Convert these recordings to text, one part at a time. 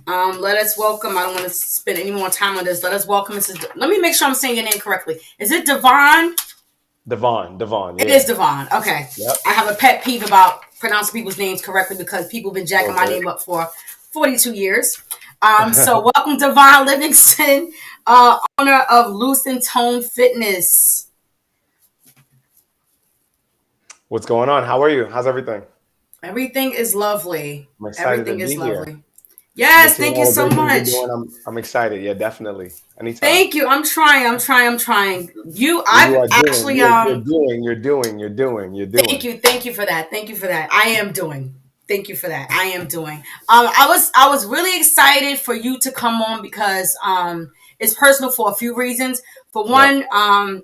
Let us welcome. I don't want to spend any more time on this. Let us welcome Let me make sure I'm saying your name correctly. Is it Devon? Devon, It is yeah. Devon. Okay. Yep. I have a pet peeve about pronouncing people's names correctly because people have been jacking All my good. name up for 42 years. So welcome Davon Livingston, owner of Loose and Tone Fitness. What's going on? How are you? How's everything? Everything is lovely. I'm excited to Everything is be here. lovely. Been Yes, seeing thank you all the so great things you're much. doing. I'm excited. Yeah, definitely. Anytime. Thank you. I'm trying. I'm trying. I'm trying. You I've are doing. actually You're Thank doing. you. Thank you for that. Thank you for that. I am doing. Thank you for that. I am doing. I was really excited for you to come on because it's personal for a few reasons. For Yep. one,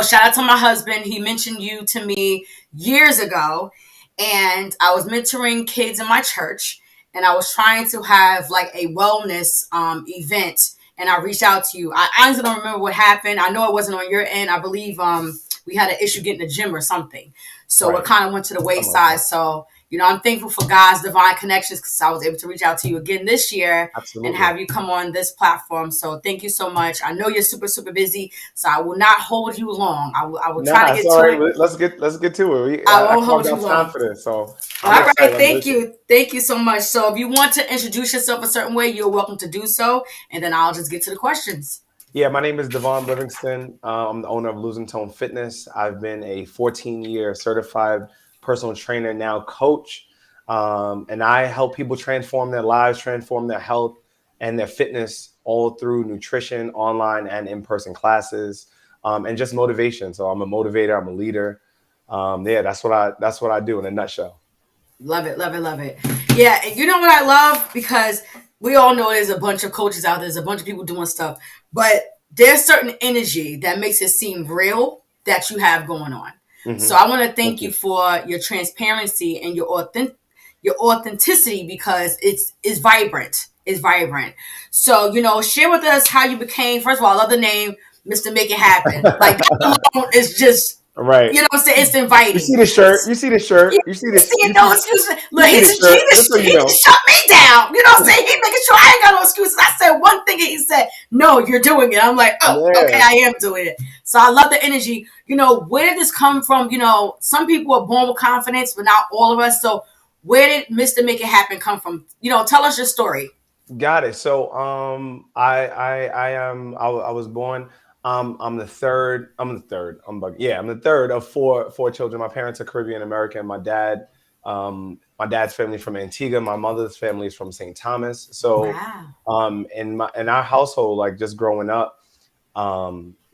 shout out to my husband. He mentioned you to me years ago, and I was mentoring kids in my church, and I was trying to have like a wellness event, and I reached out to you. I honestly don't remember what happened. I know it wasn't on your end. I believe we had an issue getting the gym or something, so it Right. kind of went to the Something like wayside. that. So I'm thankful for God's divine connections because I was able to reach out to you again this year and Absolutely. have you come on this platform. So thank you so much. I know you're super, super busy, so I will not hold you long. I will try to Nah, it's get all to right. it. Let's get to it. I I won't carved hold you out time long. for this, so I'm All right, excited. I'm thank busy. you. Thank you so much. So if you want to introduce yourself a certain way, you're welcome to do so. And then I'll just get to the questions. Yeah, my name is Davon Livingston. I'm the owner of Losing Tone Fitness. I've been a 14-year certified personal trainer, now coach, and I help people transform their lives, transform their health and their fitness, all through nutrition, online and in-person classes, and just motivation. So I'm a motivator. I'm a leader. Yeah, that's what I do in a nutshell. Love it, love it, love it. Yeah, and you know what I love? Because we all know there's a bunch of coaches out there, there's a bunch of people doing stuff, but there's certain energy that makes it seem real that you have going on. So Hmm. I want to Thank thank you you. for your transparency and your authenticity because it's vibrant. It's vibrant. So, share with us how you became, first of all, I love the name Mr. Make It Happen. Like that alone is just, Right. what I'm saying? It's You inviting. see the shirt. You see the Yeah, shirt. You see he this. saying no excuses. You Look, see the shirt. Just so you he know. just shut me down. You know what I'm saying? He making sure I ain't got no excuses. I said one thing and he said, no, you're doing it. I'm like, oh, okay, Yeah. I am doing it. So I love the energy. Where did this come from? Some people are born with confidence, but not all of us. So where did Mr. Make It Happen come from? Tell us your story. Got it. So, I am. I was born. I'm the third. I'm the third. Yeah, I'm the third of four children. My parents are Caribbean American. My dad's family from Antigua. My mother's family is from St. Thomas. So, Wow. in our household, like just growing up,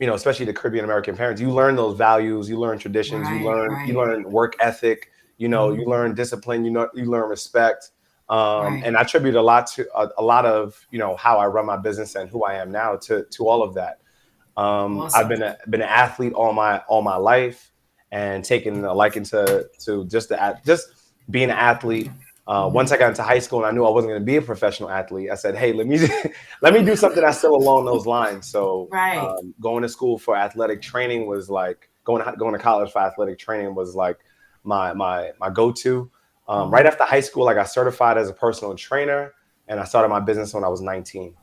especially the Caribbean American parents, you learn those values. You learn traditions. Right, You right. learn work ethic. You Mhm. learn discipline. You learn respect. Right. And I attribute a lot of how I run my business and who I am now to all of that. I've Awesome. been an athlete all my life, and taken a liking to just being an athlete. Once Mhm. I got into high school and I knew I wasn't going to be a professional athlete, I said, "Hey, let me let me do something that's still along those lines." So, Right. going to school for athletic training was like going to college for athletic training was like my go to. Right Mhm. after high school, I got certified as a personal trainer, and I started my business when I was 19.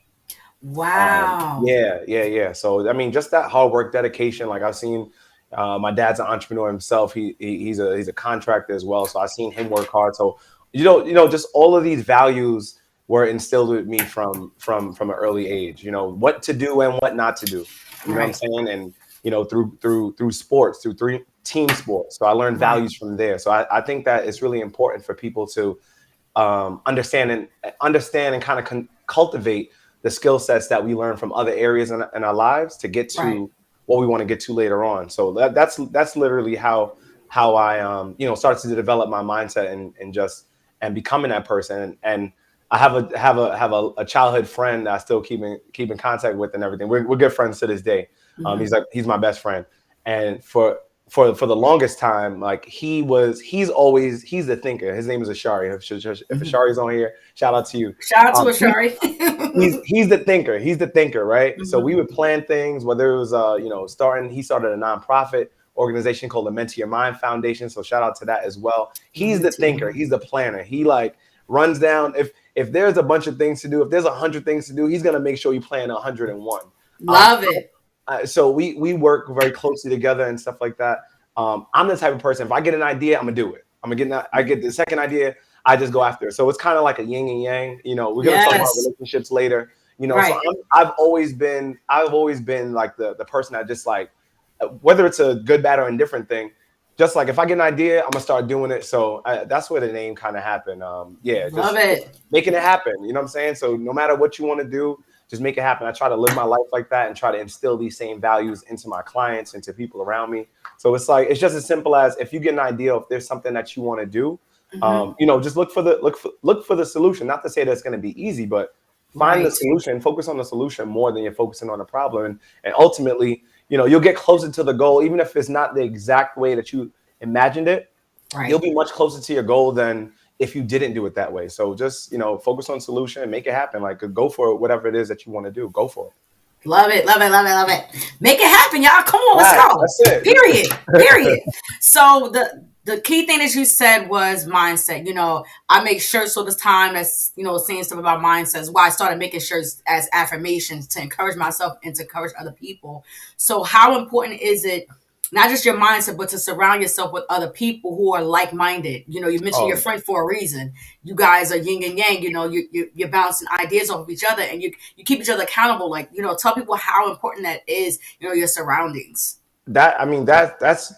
Wow. Yeah. So I mean, just that hard work, dedication. Like I've seen, my dad's an entrepreneur himself. He's a contractor as well. So I've seen him work hard. So just all of these values were instilled with me from an early age. What to do and what not to do. You know what I'm Right. saying? And through sports, through three team sports. So I learned Right. values from there. So I think that it's really important for people to understand and kind of cultivate the skill sets that we learn from other areas in our lives to get Right. to what we want to get to later on. So that's literally how I started to develop my mindset and becoming that person. And I have a childhood friend that I still keep in contact with and everything. We're good friends to this day. Mhm. He's my best friend, and for the longest time, like he's the thinker. His name is Ashari. If Mhm. Ashari's on here, shout out to you. Shout out to He, Ashari. he's the thinker. He's the thinker, right? So we Mhm. would plan things, whether it was he started a nonprofit organization called the Mentor Your Mind Foundation. So shout out to that as well. He's Good the to thinker. him. He's the planner. He like runs down if there's a bunch of things to do, if there's 100 things to do, he's gonna make sure you plan 101. Um, Love it. so we work very closely together and stuff like that. I'm the type of person, if I get an idea, I'm gonna do it. I get the second idea, I just go after it. So it's kind of like a yin and yang. We're gonna talk about Yes. relationships later. So Right. I've always been like the person that just like, whether it's a good, bad, or indifferent thing, just like if I get an idea, I'm gonna start doing it. So that's where the name kind of happened. Yeah, Love just it. making it happen. You know what I'm saying? So no matter what you want to do, just make it happen. I try to live my life like that and try to instill these same values into my clients, into people around me. So it's like, it's just as simple as, if you get an idea, if there's something that you want to do, Hmm. just look for the solution. Not to say that it's going to be easy, but find the Right. solution. Focus on the solution more than you're focusing on the problem, and ultimately, you'll get closer to the goal, even if it's not the exact way that you imagined it. You'll Right. be much closer to your goal than if you didn't do it that way. So just focus on solution and make it happen. Like, go for it, whatever it is that you want to do. Go for it. Love it, love it, love it, love it. Make it happen, y'all. Come on, let's Facts. go. That's it. Period. Period. So the key thing that you said was mindset. I make shirts all the time that's saying stuff about mindsets. Why I started making shirts as affirmations to encourage myself and to encourage other people. So how important is it, not just your mindset, but to surround yourself with other people who are like minded? You mentioned your Oh, friend for a reason. You guys are yin and yang. You're bouncing ideas off of each other, and you keep each other accountable. Like, tell people how important that is. Your surroundings. that I mean that's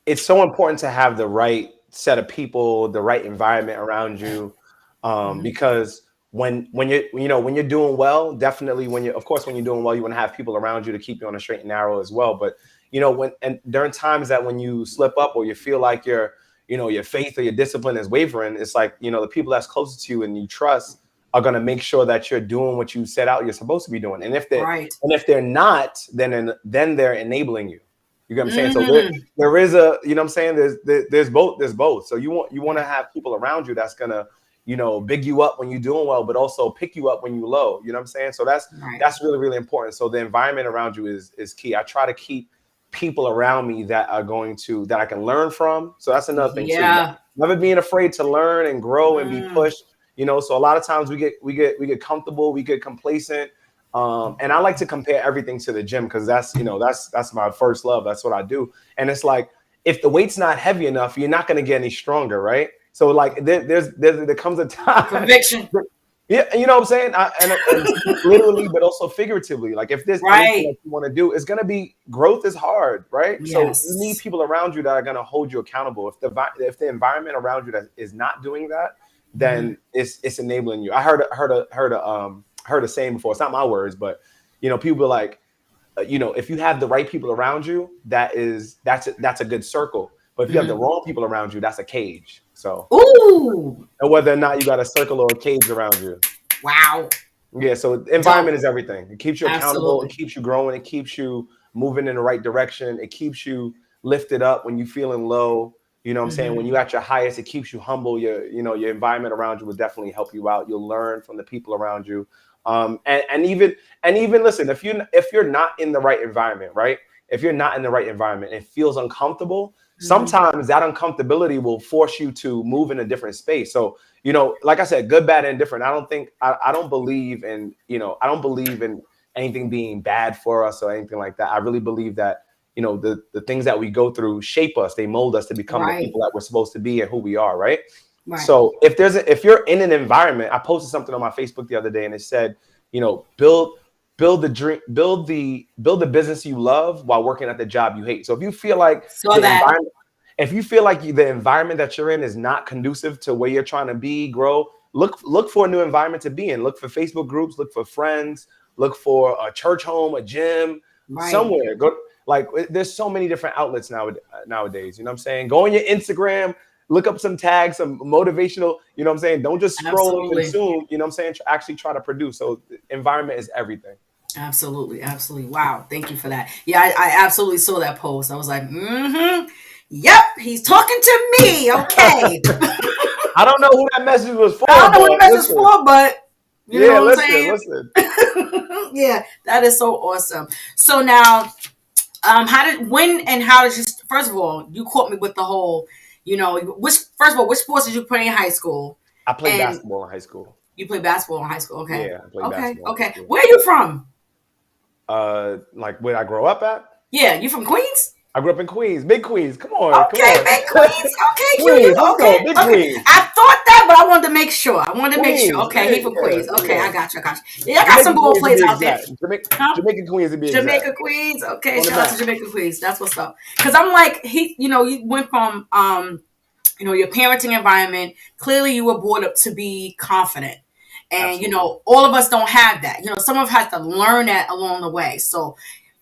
it's so important to have the right set of people, the right environment around you, Hmm. because when you're doing well, definitely when you're doing well, you want to have people around you to keep you on a straight and narrow as well. But when and during times that when you slip up, or you feel like your faith or your discipline is wavering, it's like, the people that's closest to you and you trust are going to make sure that you're doing what you set out you're supposed to be doing. And Right. if they're not, then they're enabling you. You get what I'm saying? So Mm. there is a, you know what I'm saying? There's both. So you want to have people around you that's gonna, big you up when you're doing well, but also pick you up when you're low. You know what I'm saying? So Right. that's really, really important. So the environment around you is key. I try to keep people around me that I can learn from. So that's another thing too. Yeah. Never being afraid to learn and grow and be Mm. pushed. So a lot of times we get comfortable, we get complacent. And I like to compare everything to the gym, because that's my first love. That's what I do. And it's like, if the weight's not heavy enough, you're not going to get any stronger, right? So like there comes a time. Conviction. Yeah, you know what I'm saying? And literally, but also figuratively. Like, if there's anything that Right. you want to do, it's gonna be, growth is hard, right? So you need Yes. people around you that are gonna hold you accountable. If the environment around you that is not doing that, Hmm. then it's enabling you. I heard a saying before. It's not my words, but people are like, if you have the right people around you, that's a good circle. But if you have the Hmm. wrong people around you, that's a cage. So, Ooh. and whether or not you got a circle or a cage around you. Wow. Yeah, so environment Dope. is everything. It keeps you accountable. It Absolutely. keeps you growing. It keeps you moving in the right direction. It keeps you lifted up when you're feeling low. You know what I'm saying? When Hmm. you're at your highest, it keeps you humble. Your environment around you will definitely help you out. You'll learn from the people around you. And even listen, if you're not in the right environment, right? If you're not in the right environment, it feels uncomfortable. Hmm. Sometimes that uncomfortability will force you to move in a different space. So, like I said, good, bad, and different. I don't believe in, anything being bad for us or anything like that. I really believe that, the things that we go through shape us, they mold us to become the Right. people that we're supposed to be and who we are, right? Right. So if you're in an environment, I posted something on my Facebook the other day, and it said, build the dream, build the business you love while working at the job you hate. So if you feel like Saw the that. environment if you feel like the environment that you're in is not conducive to where you're trying to be, grow, look for a new environment to be in. Look for Facebook groups, look for friends, look for a church home, a gym, Right. somewhere. Go, like, there's so many different outlets nowadays. You know what I'm saying? Go on your Instagram, look up some tags, some motivational. You know what I'm saying? Don't just scroll and Absolutely. consume. You know what I'm saying? Actually try to produce. So environment is everything. Absolutely. Absolutely. Wow. Thank you for that. Yeah, I absolutely saw that post. I was like, mm-hmm. Yep, he's talking to me. Okay. I don't know who that message was for, I don't know but what the message is listen. for, but you know Yeah, what I'm listen, saying? listen. Yeah, that is so awesome. So now, how did you, first of all, you caught me with the whole, which, first of all, which sports did you play in high school? I played And basketball in high school. You played basketball in high school. Okay. Yeah, I played Okay. basketball in high Okay. school. Where are you from? Like where I grow up at? Yeah, you from Queens? I grew up in Queens, big Queens. Come on, come Okay, on. big Queens. Okay, Q, you Queens, let's okay? go, big Okay. Queens. I thought that, but I wanted to make sure. I wanted to make sure. Queens, Okay, yeah, he from yeah, Queens. Okay, yeah. I got you. I got you. Yeah, I got some Jamaican ball Queens to players be out there. exact. Huh? Jamaican Queens to be exact. Jamaica Queens. Okay, On the shout out to map. Jamaica Queens. That's what's up. Because I'm like you went from your parenting environment. Clearly, you were brought up to be confident, and Absolutely. all of us don't have that. Some of us have to learn that along the way. So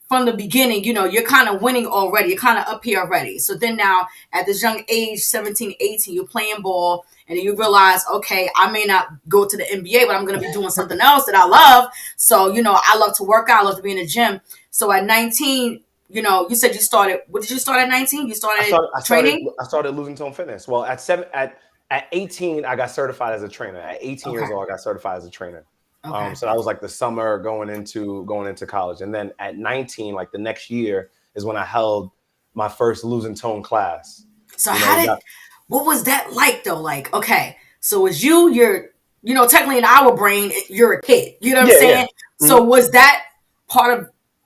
from the beginning, you're kind of winning already. You're kind of up here already. So then now at this young age, 17, 18, you're playing ball and then you realize, okay, I may not go to the NBA, but I'm going to be doing something else that I love. So, I love to work out. I love to be in the gym. So at 19, you said you started, what did you start at 19? You I started started I started training? I started losing tone fitness. Well, at 18, I got certified as a trainer. At 18 years Okay. old, I got certified as a trainer. Okay. So that was like the summer going into college. And then at 19, like the next year is when I held my first losing tone class. So You know, that what was that like though? Like, okay, so as technically in our brain, you're a kid. You know what I'm yeah, yeah. saying? So Mhm.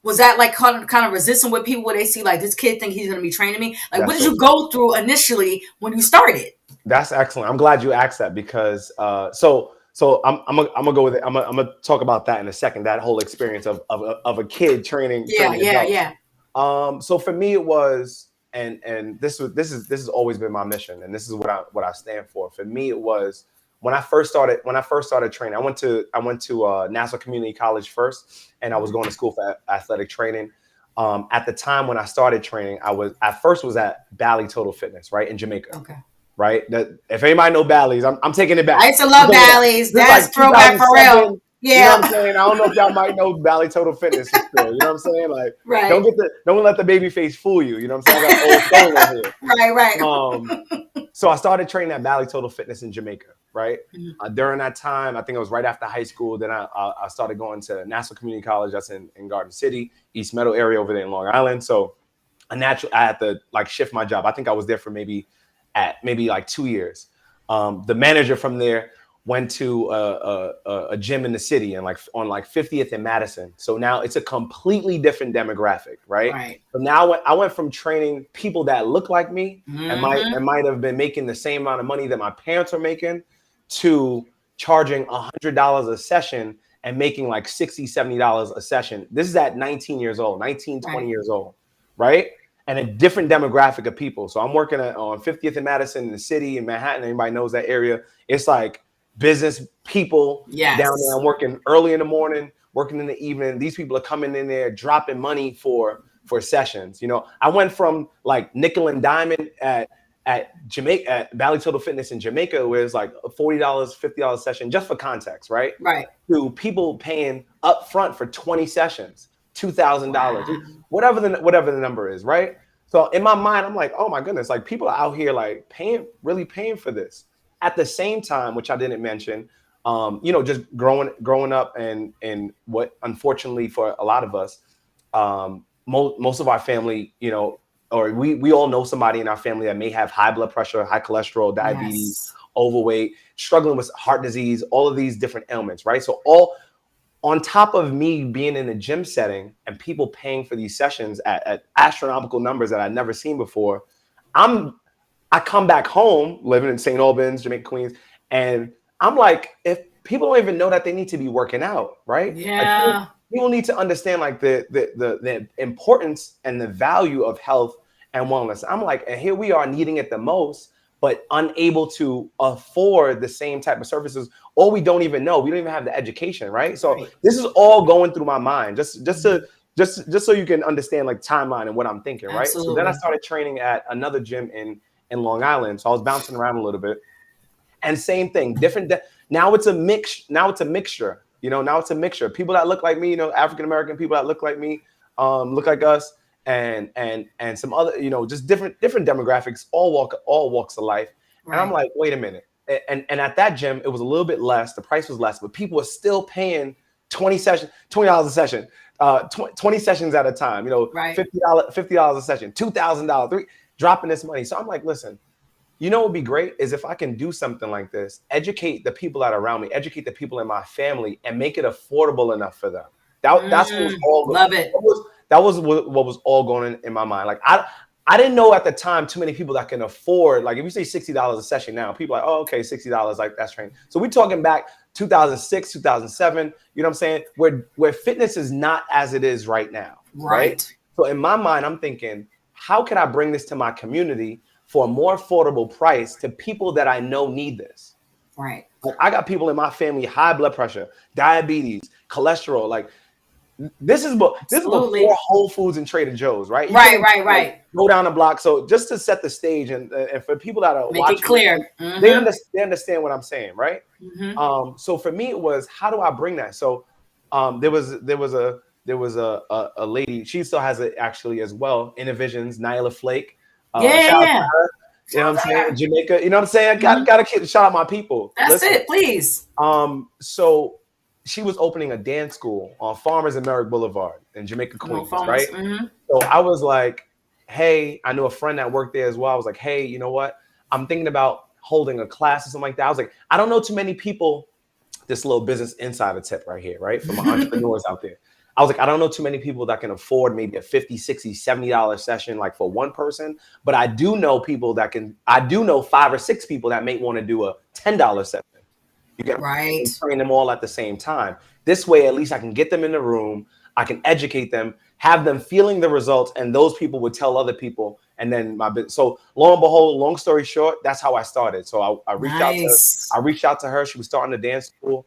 was that like kind of resistant with people where they see like this kid think he's gonna be training me? Like, what That's did so you true. go through initially when you started? That's excellent. I'm glad you asked that because so I'm gonna go with it. I'm gonna talk about that in a second. That whole experience of a kid training Yeah, training yeah, adults. yeah. So for me it was, and this has always been my mission, and this is what I stand for. For me it was when I first started training. I went to Nassau Community College first, and I was going to school for athletic training. At the time when I started training, I was at Bally Total Fitness, right, in Jamaica, Okay. right? That if anybody know Bally's, I'm taking it I back. used to I'm love taking it back. Bally's. This is like That's throwback for real. 2007. You know Yeah. what I'm saying? I don't know if y'all might know Bally Total Fitness is still. You know what I'm saying? Like, Right. don't let the baby face fool you. You know what I'm saying? I got old soul in here. Right, right. So I started training at Bally Total Fitness in Jamaica, right? Mhm. During that time, I think it was right after high school. Then I started going to Nassau Community College. That's in Garden City, East Meadow area over there in Long Island. So I had to like shift my job. I think I was there for maybe like 2 years. The manager from there went to a gym in the city and like on like 50th and Madison. So now it's a completely different demographic, right? Right. So now I went from training people that look like me and might Hmm. and might have been making the same amount of money that my parents were making to charging $100 a session and making like $60-$70 a session. This is at 19 years old, 19, 20 Right. years old, right? And a different demographic of people. So I'm working on 50th and Madison in the city in Manhattan. Anybody knows that area? It's like business people down there. Yes. I'm working early in the morning, working in the evening. These people are coming in there dropping money for sessions. I went from like nickel and diamond at Jamaica at Valley Total Fitness in Jamaica, where it's like a $40, $50 session, just for context, right? Right. To people paying up front for 20 sessions, $2,000, Wow. whatever the number is, right? So in my mind, I'm like, oh my goodness, like people are out here like really paying for this. At the same time, which I didn't mention, just growing up and what unfortunately for a lot of us, most of our family, or we all know somebody in our family that may have high blood pressure, high cholesterol, diabetes, Yes. overweight, struggling with heart disease, all of these different ailments, right? So all on top of me being in a gym setting and people paying for these sessions at astronomical numbers that I'd never seen before, I come back home living in St. Albans, Jamaica, Queens, and I'm like, if people don't even know that they need to be working out, right? Like Yeah. people need to understand like the importance and the value of health and wellness. I'm like, and here we are needing it the most, but unable to afford the same type of services, or we don't even know. We don't even have the education, right? So Right. this is all going through my mind, just so you can understand like timeline and what I'm thinking, right? So then I Absolutely. started training at another gym in Long Island. So I was bouncing around a little bit. And same thing, now it's a mix. Now it's a mixture. Now it's a mixture. People that look like me, African American people that look like me, look like us, and some other, just different demographics, all walks of life. And I'm Right. like, wait a minute. And at that gym, it was a little bit less. The price was less, but people were still paying $20 a session, 20 sessions at a time. Right. $50 a session, $2,000, dropping this money. So I'm like, listen. You know what would be great is if I can do something like this, educate the people that are around me, educate the people in my family, and make it affordable enough for them. That's what was all. Love it. That was what was all going in my mind. Like I didn't know at the time too many people that can afford. Like if you say $60 a session now, people are like, oh, okay, $60, like that's training. So we're talking back 2006, 2007. You know what I'm saying? Where fitness is not as it is right now, right? Right. So in my mind, I'm thinking, how can I bring this to my community for a more affordable price to people that I know need this? Right. Like I got people in my family, high blood pressure, diabetes, cholesterol. Like this is before Absolutely. Whole Foods and Trader Joe's, right? You Right, couldn't right, like right. go down the block. So just to set the stage and for people that are Make it watching, clear. they Mm-hmm. understand, what I'm saying, right? Mm-hmm. So for me, it was how do I bring that? So there was a lady. She still has it actually as well. Innovisions, Nyla Flake. Yeah, yeah, Shout out to yeah. her. You Shout know what out I'm to saying? her. Jamaica. You know what I'm saying? Mm-hmm. Gotta shout out my people. That's Listen. it, please. So she was opening a dance school on Farmers and Merrick Boulevard in Jamaica, No Queens, right? phones. Mm-hmm. So I was like, hey, I knew a friend that worked there as well. I was like, hey, you know what? I'm thinking about holding a class or something like that. I was like, I don't know too many people. This little business insider tip right here, right? For my entrepreneurs out there. I was like, I don't know too many people that can afford maybe a 50, 60, $70 session like for one person, but I do know people that can, I do know 5 or 6 people that may want to do a $10 session. You get and Right. train them all at the same time. This way, at least I can get them in the room. I can educate them, have them feeling the results, and those people would tell other people. And then so lo and behold, long story short, that's how I started. So I reached out to Nice. I reached out to her. She was starting a dance school.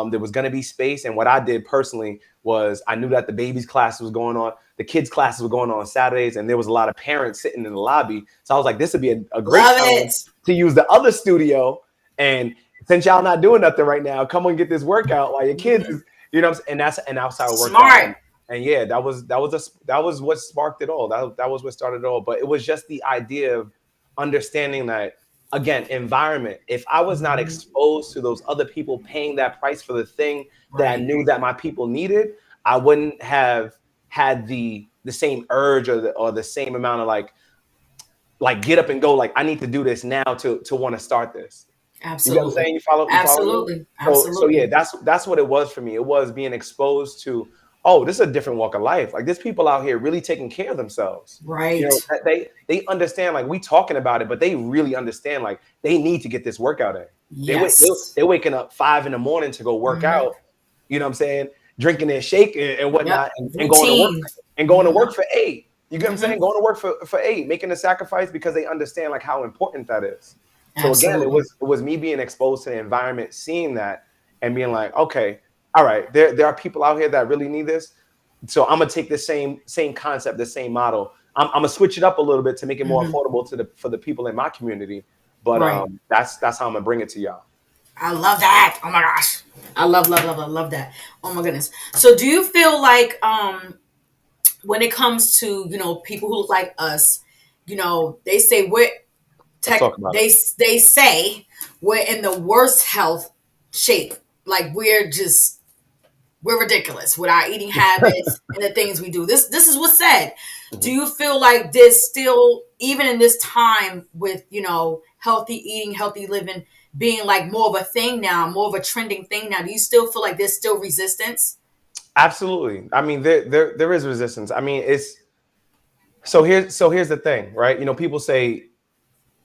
There was going to be space, and what I did personally was I knew that the babies' class was going on, the kids' classes were going on Saturdays, and there was a lot of parents sitting in the lobby. So I was like, this would be a great Love time it. to use the other studio and since y'all not doing nothing right now, come on get this workout while your kids Mm-hmm. is, you know what I'm saying? And that's how it worked out. Smart. And yeah, that was what sparked it all. That was what started it all. But it was just the idea of understanding that again, environment. If I was not Mm-hmm. exposed to those other people paying that price for the thing that I Right. knew that my people needed, I wouldn't have had the same urge or the same amount of like get up and go like I need to do this now to want to start this. You get what I'm Absolutely. saying? You follow me? Absolutely. So yeah, Absolutely. that's what it was for me. It was being exposed to, oh, this is a different walk of life. Like there's people out here really taking care of themselves. You Right. know, they understand like we talking about it, but they really understand like they need to get this workout in. Yes. They're waking up 5 in the morning to go work Mm-hmm. out. You know what I'm saying? Drinking their shake and Yep. whatnot, and going to work Routine. and going to work Mm-hmm. for 8. You get what I'm Mm-hmm. saying? Going to work for 8, making a sacrifice because they understand like how important that is. So again, Absolutely. it was me being exposed to the environment, seeing that, and being like, okay, all right, there are people out here that really need this. So I'm gonna take the same concept, the same model. I'm gonna switch it up a little bit to make it more Mm-hmm. affordable for the people in my community. But Right. that's how I'm gonna bring it to y'all. I love that. Oh my gosh. I love, love, love, love, love that. Oh my goodness. So do you feel like when it comes to, people who look like us, they say we're Let's talk about it. they say we're in the worst health shape. Like we're ridiculous with our eating habits and the things we do. This is what's said. Do Mhm. you feel like this still, even in this time with healthy eating, healthy living being like more of a thing now, more of a trending thing now? Do you still feel like there's still resistance? Absolutely. I mean, there is resistance. I mean, it's so here's the thing, right? You know, people say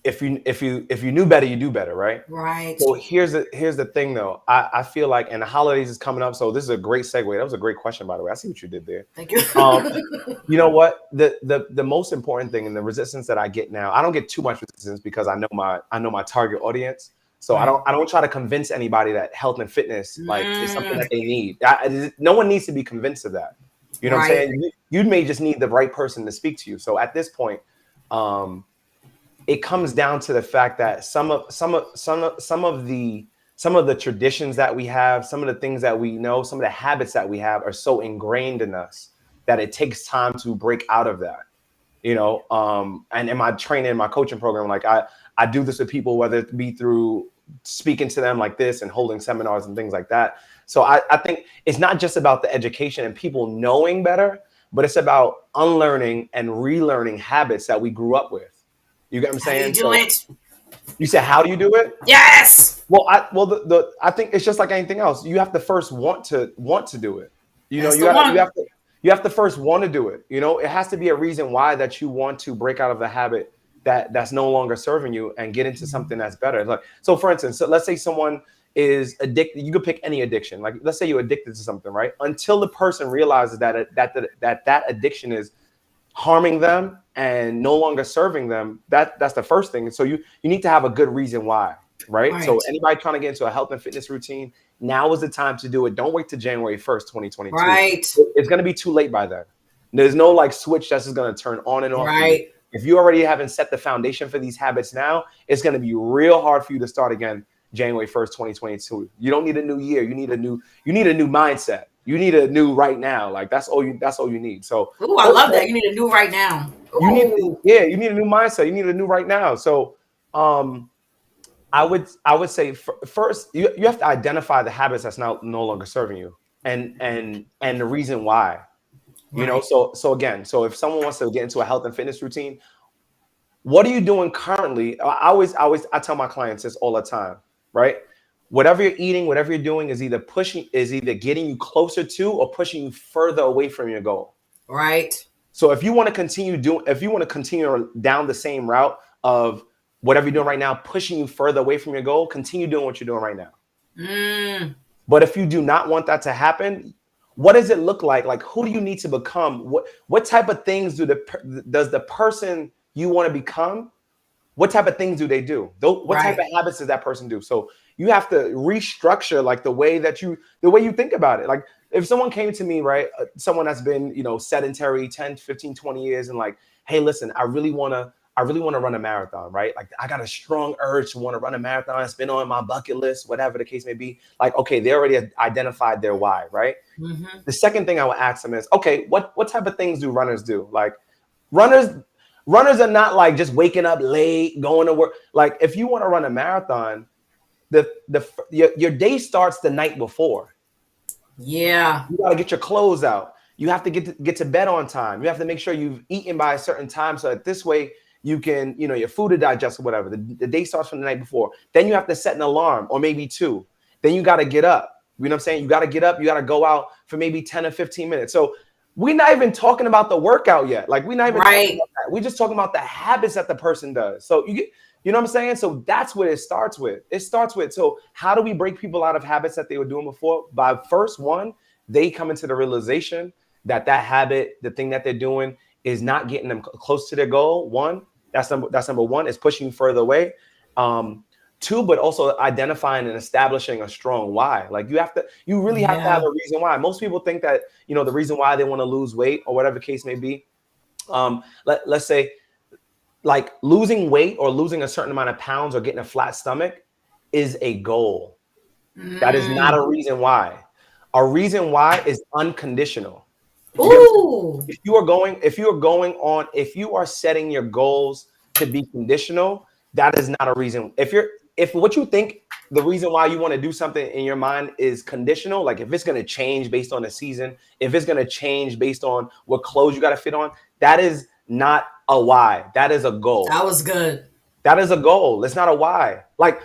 if you knew better, you do better, right? Right. So here's the thing though. I feel like, and the holidays is coming up, so this is a great segue. That was a great question, by the way. I see what you did there. Thank you. Um, you know what? The most important thing and the resistance that I get now, I don't get too much resistance because I know my target audience. So I Right. don't I don't try to convince anybody that health and fitness like is something Mm, that they need. No one needs to be convinced of that. You know what I'm right. saying? You may just need the right person to speak to you. So at this point, um, it comes down to the fact that some of the traditions that we have, some of the things that we know, some of the habits that we have are so ingrained in us that it takes time to break out of that. And in my training, my coaching program, like I do this with people, whether it be through speaking to them like this and holding seminars and things like that. So I think it's not just about the education and people knowing better, but it's about unlearning and relearning habits that we grew up with. You get what I'm How do you saying? do So it? You said, how do you do it? Yes. I think it's just like anything else. You have to first want to do it. You know, That's the one. you have to first want to do it. You know, it has to be a reason why that you want to break out of the habit that's no longer serving you and get into something that's better. Like, so for instance, so let's say someone is addicted. You could pick any addiction. Like, let's say you're addicted to something, right? Until the person realizes that addiction is harming them and no longer serving them, that's the first thing. And so you need to have a good reason why, right? So Right. anybody trying to get into a health and fitness routine, now is the time to do it. Don't wait till January 1st, 2022. Right. It's going to be too late by then. There's no like switch that's just going to turn on and off for you. Right. If you already haven't set the foundation for these habits now, it's going to be real hard for you to start again January 1st, 2022. You don't need a new year. You need a new mindset. You need a new right now. Like that's all you need. So Ooh, I love that. You need to do right now. you need, Ooh. yeah, you need a new mindset. You need a new right now. So um I would say first you have to identify the habits that's now no longer serving you, and the reason why. You know, Right. so again, so if someone wants to get into a health and fitness routine, what are you doing currently? I tell my clients this all the time, right? Whatever you're eating, whatever you're doing is either getting you closer to or pushing you further away from your goal. Right. So if you want to continue down the same route of whatever you're doing right now, pushing you further away from your goal, continue doing what you're doing right now. Mm. But if you do not want that to happen, what does it look like? Like, who do you need to become? What type of things does the person you want to become? What type of things do they do? What type Right. of habits does that person do? So you have to restructure like the way you think about it. Like, if someone came to me, right, someone that's been, sedentary 10, 15, 20 years, and like, hey, listen, I really want to run a marathon, right? Like, I got a strong urge to want to run a marathon. It's been on my bucket list, whatever the case may be. Like, okay, they already identified their why, right? Mm-hmm. The second thing I would ask them is, okay, what type of things do runners do? Like, runners runners are not like just waking up late, going to work. Like, if you want to run a marathon, your day starts the night before. Yeah. You got to get your clothes out. You have to get to bed on time. You have to make sure you've eaten by a certain time, so that this way you can, your food to digest or whatever. The day starts from the night before. Then you have to set an alarm, or maybe two. Then you got to get up. You know what I'm saying? You got to get up. You got to go out for maybe 10 or 15 minutes. So we're not even talking about the workout yet. Like, we're not even talking Right. about that. We're just talking about the habits that the person does. So you know what I'm saying? So that's what it starts with. So how do we break people out of habits that they were doing before? By first one, they come into the realization that habit, the thing that they're doing, is not getting them close to their goal. One, that's number one, is pushing you further away. Two, but also identifying and establishing a strong why. Like, you really have to have Yeah. a reason why. Most people think that, the reason why they want to lose weight or whatever the case may be. Let's say, like, losing weight or losing a certain amount of pounds or getting a flat stomach is a goal. That is not Mm. a reason why. A reason why is unconditional. You get what I'm saying? Ooh. If you are setting your goals to be conditional, that is not a reason. If what you think the reason why you want to do something in your mind is conditional, like if it's going to change based on the season, if it's going to change based on what clothes you got to fit on, that is not a why. That is a goal. That was good. That is a goal. It's not a why. Like,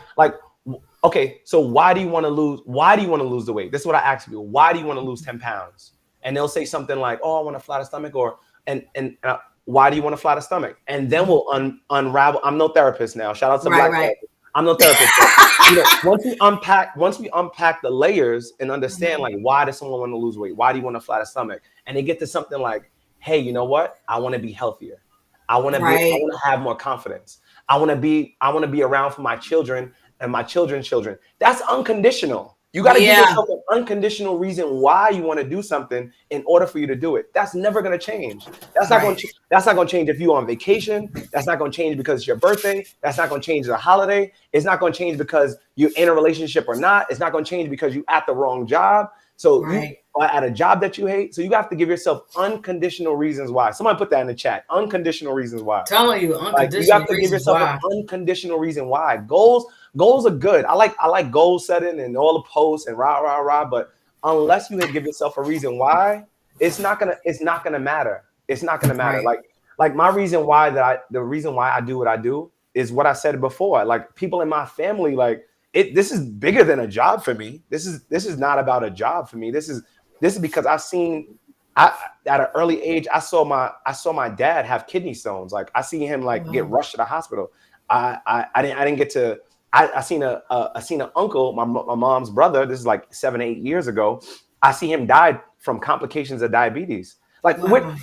okay, so why do you want to lose? Why do you want to lose the weight? This is what I ask people. Why do you want to lose 10 pounds? And they'll say something like, "Oh, I want a flatter stomach," or why do you want a flatter stomach? And then we'll unravel. I'm no therapist now. Shout out to Right. Black Right. therapist. I'm no therapist, but once we unpack the layers and understand, Mhm. like, why does someone want to lose weight? Why do you want a flatter stomach? And they get to something like, "Hey, you know what? I want to be healthier. I Right. want to have more confidence. I want to be around for my children and my children's children." That's unconditional. You got to give Yeah. yourself an unconditional reason why you want to do something in order for you to do it. That's never going to change. Right. That's not going to change if you're on vacation. That's not going to change because it's your birthday. That's not going to change the holiday. It's not going to change because you're in a relationship or not. It's not going to change because you're at the wrong job. So you Right. are at a job that you hate. So you have to give yourself unconditional reasons why. Somebody put that in the chat. Unconditional reasons why. Telling you Like, you unconditional have to give reasons yourself an why. unconditional reason why. Goals are good. I like goal setting and all the posts and rah rah rah. But unless you give yourself a reason why, it's not gonna matter. It's not gonna matter. Right. Like, the reason why I do what I do is what I said before. Like people in my family, like this is bigger than a job for me. This is not about a job for me. This is because I've seen I at an early age, I saw my dad have kidney stones. Like I see him like get Wow. rushed to the hospital. I didn't get to I seen an uncle, my mom's brother. This is like 7 8 years ago. I see him died from complications of diabetes. Like Wow.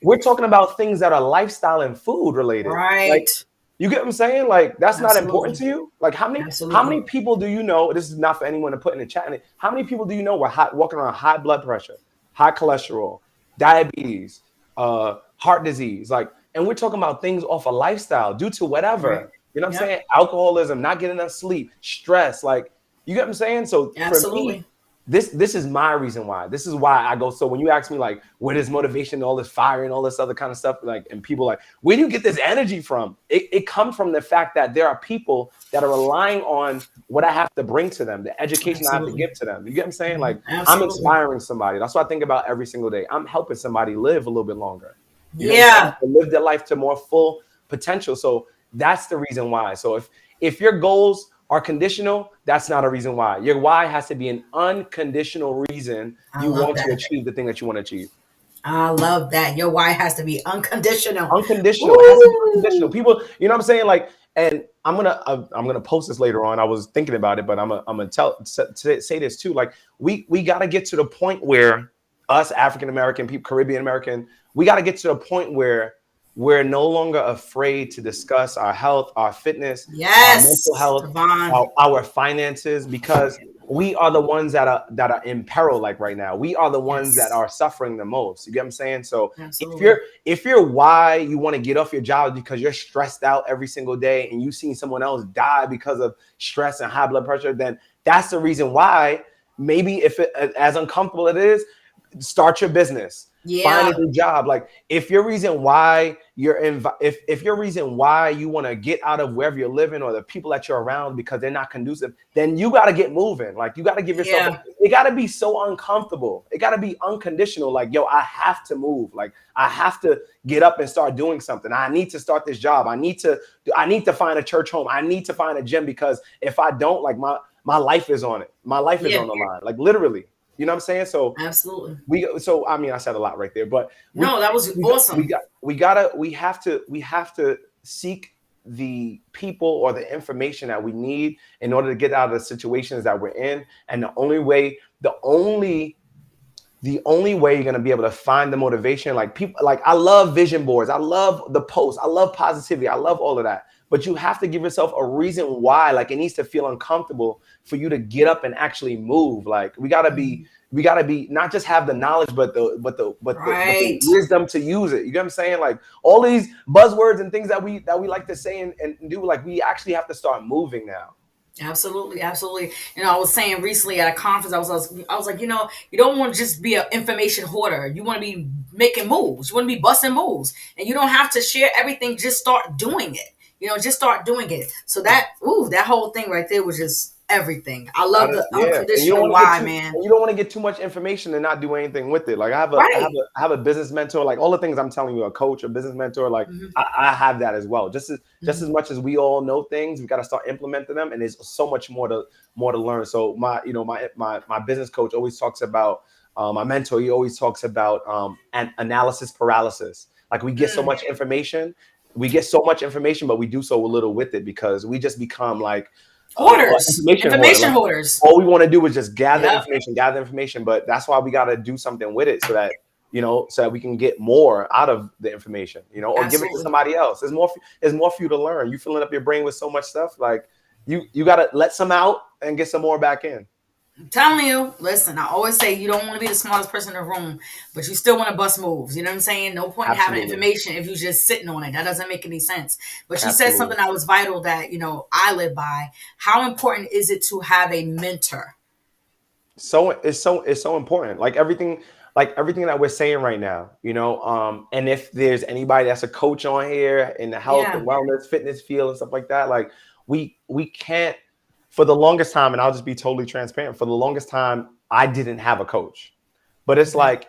we're talking about things that are lifestyle and food related. Like Right. you get what I'm saying? Like that's not important Absolutely. to you. Like how many Absolutely. people do you know? This is not for anyone to put in the chat. How many people do you know were walking around high blood pressure, high cholesterol, diabetes, heart disease? Like, and we're talking about things off a lifestyle due to Right. whatever. You know what I'm Yep. saying? Alcoholism, not getting enough sleep, stress. Like you get what I'm saying? So for me, Absolutely. this is my reason why. This is why I go. So when you ask me like, where does motivation, all this fire, and all this other kind of stuff, like, and people like, where do you get this energy from? It comes from the fact that there are people that are relying on what I have to bring to them, the education I have to Absolutely. give to them. You get what I'm saying? Like I'm Absolutely. inspiring somebody. That's what I think about every single day. I'm helping somebody live a little bit longer. You know what I'm saying? Yeah. To live their life to more full potential. So that's the reason why. So if your goals are conditional, that's not a reason why. Your why has to be an unconditional reason I you love want to that. achieve the thing that you want to achieve. I love that. Your why has to be unconditional. Unconditional. It has to be unconditional. Ooh. People, you know what I'm saying? Like, and I'm gonna post this later on. I was thinking about it, but I'm gonna say this too. Like, we gotta get to the point where us African American people, Caribbean American, we gotta get to the point where we're no longer afraid to discuss our health, our fitness, our mental Yes, health, Devon. our finances, because we are the ones that are in peril. Like right now, we are the ones that Yes. are suffering the most. You get what I'm saying? So if Absolutely. you're if you're why you want to get off your job because you're stressed out every single day and you've seen someone else die because of stress and high blood pressure, then that's the reason why. Maybe if it, as uncomfortable it is, start your business, find a Yeah. new job. Like if your reason why you're in, if your reason why you want to get out of wherever you're living or the people that you're around because they're not conducive, then you got to get moving. Like you got to give yourself, Yeah. it got to be so uncomfortable, it got to be unconditional. Like, yo, I have to move. Like I have to get up and start doing something. I need to start this job. I need to find a church home. I need to find a gym, because if I don't, like my life is on it. My life is Yeah. on the line, like literally. You know what I'm saying? So Absolutely. I mean, I said a lot right there, but we No, that was we got we awesome. got we gotta we have to seek the people or the information that we need in order to get out of the situations that we're in. And the only way you're going to be able to find the motivation, like people, like I love vision boards, I love the posts, I love positivity, I love all of that, but you have to give yourself a reason why. Like it needs to feel uncomfortable for you to get up and actually move. Like we got to be not just have the knowledge, but the Right. wisdom to use it. You get what I'm saying? Like all these buzzwords and things that we like to say and do, like we actually have to start moving now. Absolutely, absolutely. I was saying recently at a conference, I was like, you don't want to just be an information hoarder. You want to be making moves. You want to be busting moves, and you don't have to share everything. Just start doing it. Just start doing it. So that whole thing right there was just everything. I love the Yeah, and you don't unconditional want to get why, too man. and you don't want to get too much information and not do anything with it. Like Right. I have a business mentor. Like all the things I'm telling you, a coach, a business mentor. Like Hmm. I have that as well. Just as Hmm. much as we all know things, we got to start implementing them, and there's so much more to learn. So my business coach always talks about, my mentor. He always talks about an analysis paralysis. Like we get so much information, but we do so little with it because we just become like Hoarders, information hoarder. information Like hoarders. all we want to do is just Yep. gather information. But that's why we got to do something with it so that we can get more out of the information, or give it to Absolutely. somebody else. There's more for you to learn. You filling up your brain with so much stuff. Like you got to let some out and get some more back in. I'm telling you, listen, I always say you don't want to be the smartest person in the room, but you still want to bust moves. You know what I'm saying? No point in having Absolutely, information if you're just sitting on it. That doesn't make any sense. But you said absolutely. something that was vital that, I live by. How important is it to have a mentor? So it's so important. Like everything that we're saying right now. And if there's anybody that's a coach on here in the health Yeah. and wellness, fitness field and stuff like that, like we can't. For the longest time, and I'll just be totally transparent. For the longest time, I didn't have a coach, but it's Okay. like,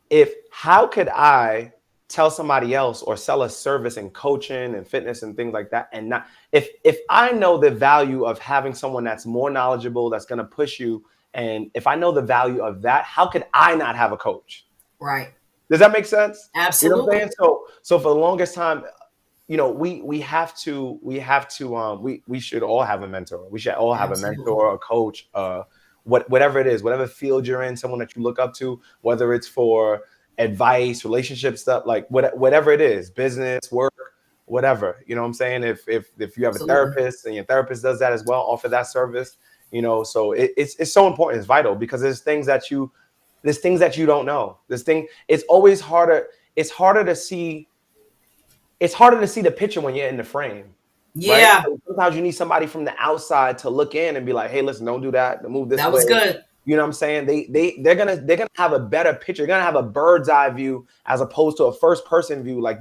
if how could I tell somebody else or sell a service in coaching and fitness and things like that, and not, if I know the value of having someone that's more knowledgeable, that's going to push you, and if I know the value of that, how could I not have a coach? Right. Does that make sense? You know what I'm Absolutely. saying? So for the longest time, we should all have a mentor. We should all have a Absolutely. mentor, a coach, whatever it is, whatever field you're in, someone that you look up to, whether it's for advice, relationship stuff, like whatever it is, business, work, whatever. You know what I'm saying? If you have a Absolutely. therapist and your therapist does that as well, offer that service. So it's so important. It's vital because there's things that you don't know. It's always harder. It's harder to see the picture when you're in the frame, right? Yeah, So sometimes you need somebody from the outside to look in and be like, "Hey, listen, don't do that. Move this that way." was good. You know what I'm saying? They're gonna have a better picture. They're gonna have a bird's eye view as opposed to a first person view. Like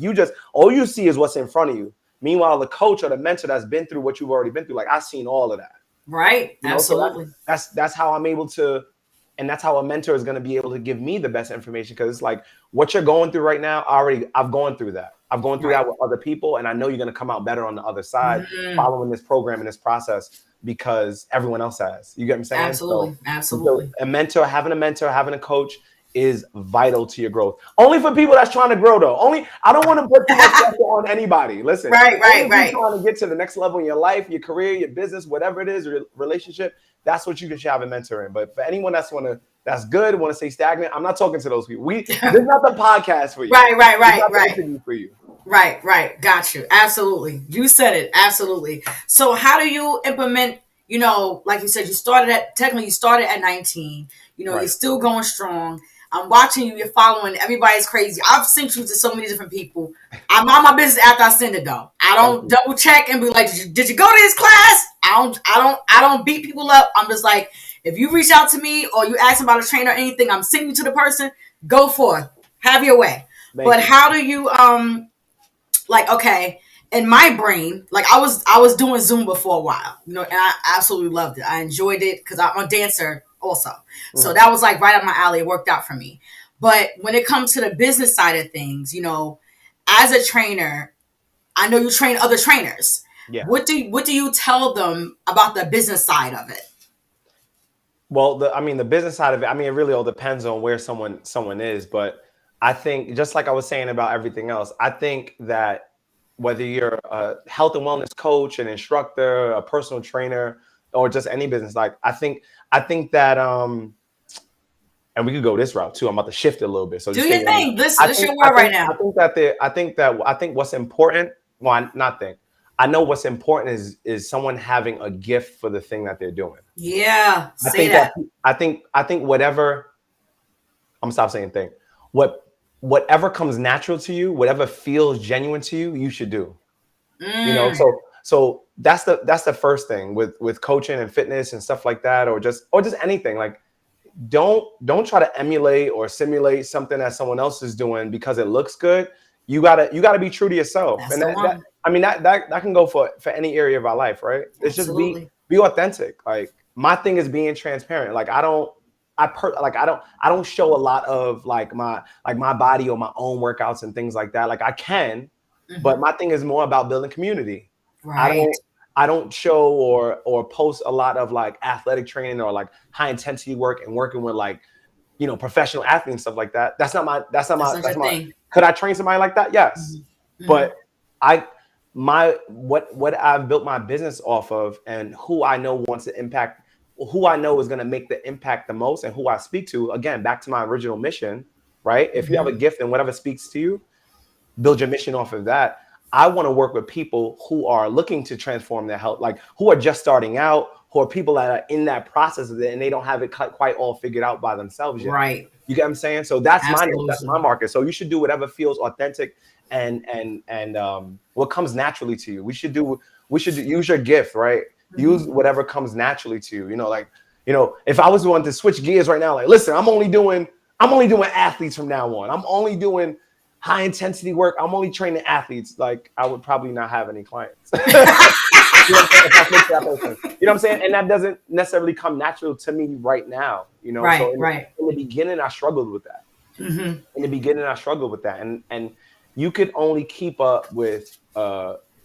all you see is what's in front of you. Meanwhile, the coach or the mentor that's been through what you've already been through, like I've seen all of that. Right. So Absolutely. that's how I'm able to, and that's how a mentor is going to be able to give me the best information, because it's like what you're going through right now. I've gone through that. I've gone through Right. that with other people, and I know you're going to come out better on the other side Mhm. following this program and this process because everyone else has. You get what I'm saying? So, Absolutely. Absolutely. having a mentor, having a coach is vital to your growth. Only for people that's trying to grow, though. I don't want to put too much pressure on anybody. Listen, Right. only Right. if you're Right. trying to get to the next level in your life, your career, your business, whatever it is, your relationship, that's what you should have a mentor in. But for anyone that's good, want to stay stagnant, I'm not talking to those people. This is not the podcast for you. Right. Right. This is Right. not the Right. interview for you. Right, right. Got you. Absolutely. You said it. Absolutely. So how do you implement, like you said, you started at 19, you're Right. still going strong. I'm watching you, you're following, everybody's crazy. I've sent you to so many different people. I mind my business after I send it though. I Thank don't you. double check and be like, did you go to this class? I don't beat people up. I'm just like, if you reach out to me or you ask about a trainer or anything, I'm sending you to the person, go forth. Have your way. Thank But you. how do you like, okay, in my brain, like I was doing Zumba for a while, and I absolutely loved it. I enjoyed it because I'm a dancer also. So Mhm. that was like right up my alley. It worked out for me. But when it comes to the business side of things, as a trainer, I know you train other trainers. Yeah. What do you tell them about the business side of it? Well, the business side of it, it really all depends on where someone is. But I think, just like I was saying about everything else, I think that whether you're a health and wellness coach, an instructor, a personal trainer, or just any business, like I think that and we could go this route too. I'm about to shift it a little bit, so Do just stay your with me. thing. I This think your I word right think I now. think that I think what's important. Well, not think. I know what's important is someone having a gift for the thing that they're doing. Yeah, I say think that that. I think whatever, I'm gonna stop saying thing. Whatever comes natural to you, whatever feels genuine to you, you should do. Mm, So that's the first thing with coaching and fitness and stuff like that, or just anything. Like don't try to emulate or simulate something that someone else is doing because it looks good. You gotta be true to yourself, that's and the that one. that can go for any area of our life, right? It's just be Absolutely. be authentic. Like my thing is being transparent. Like I don't show a lot of my body or my own workouts and things like that. Like I can, but Hmm. my thing is more about building community. I Right. don't I don't show or post a lot of like athletic training or like high intensity work and working with like professional athletes and stuff like that. That's not your thing. Could I train somebody like that? Yes. Hmm. Hmm. But I my what I've built my business off of, and who I know wants to impact, who I know is going to make the impact the most, and who I speak to, again, back to my original mission, right? If you have a Hmm. gift and whatever speaks to you, build your mission off of that. I want to work with people who are looking to transform their health, like who are just starting out, who are people that are in that process of it and they don't have it quite all figured out by themselves yet. Right. You get what I'm saying? So that's my niche, that's my Absolutely. market. So you should do whatever feels authentic and what comes naturally to you. We should use your gift, right? Hmm. Use whatever comes naturally to you. If I was wanting to switch gears right now, like listen, I'm only doing athletes from now on. I'm only doing high intensity work. I'm only training athletes. Like I would probably not have any clients. You know what I'm saying? If I switch to that person. You know what I'm saying? And that doesn't necessarily come natural to me right now. So Right. in, Right. in the beginning, I struggled with that. Hmm. In the beginning, I struggled with that. And you could only keep up with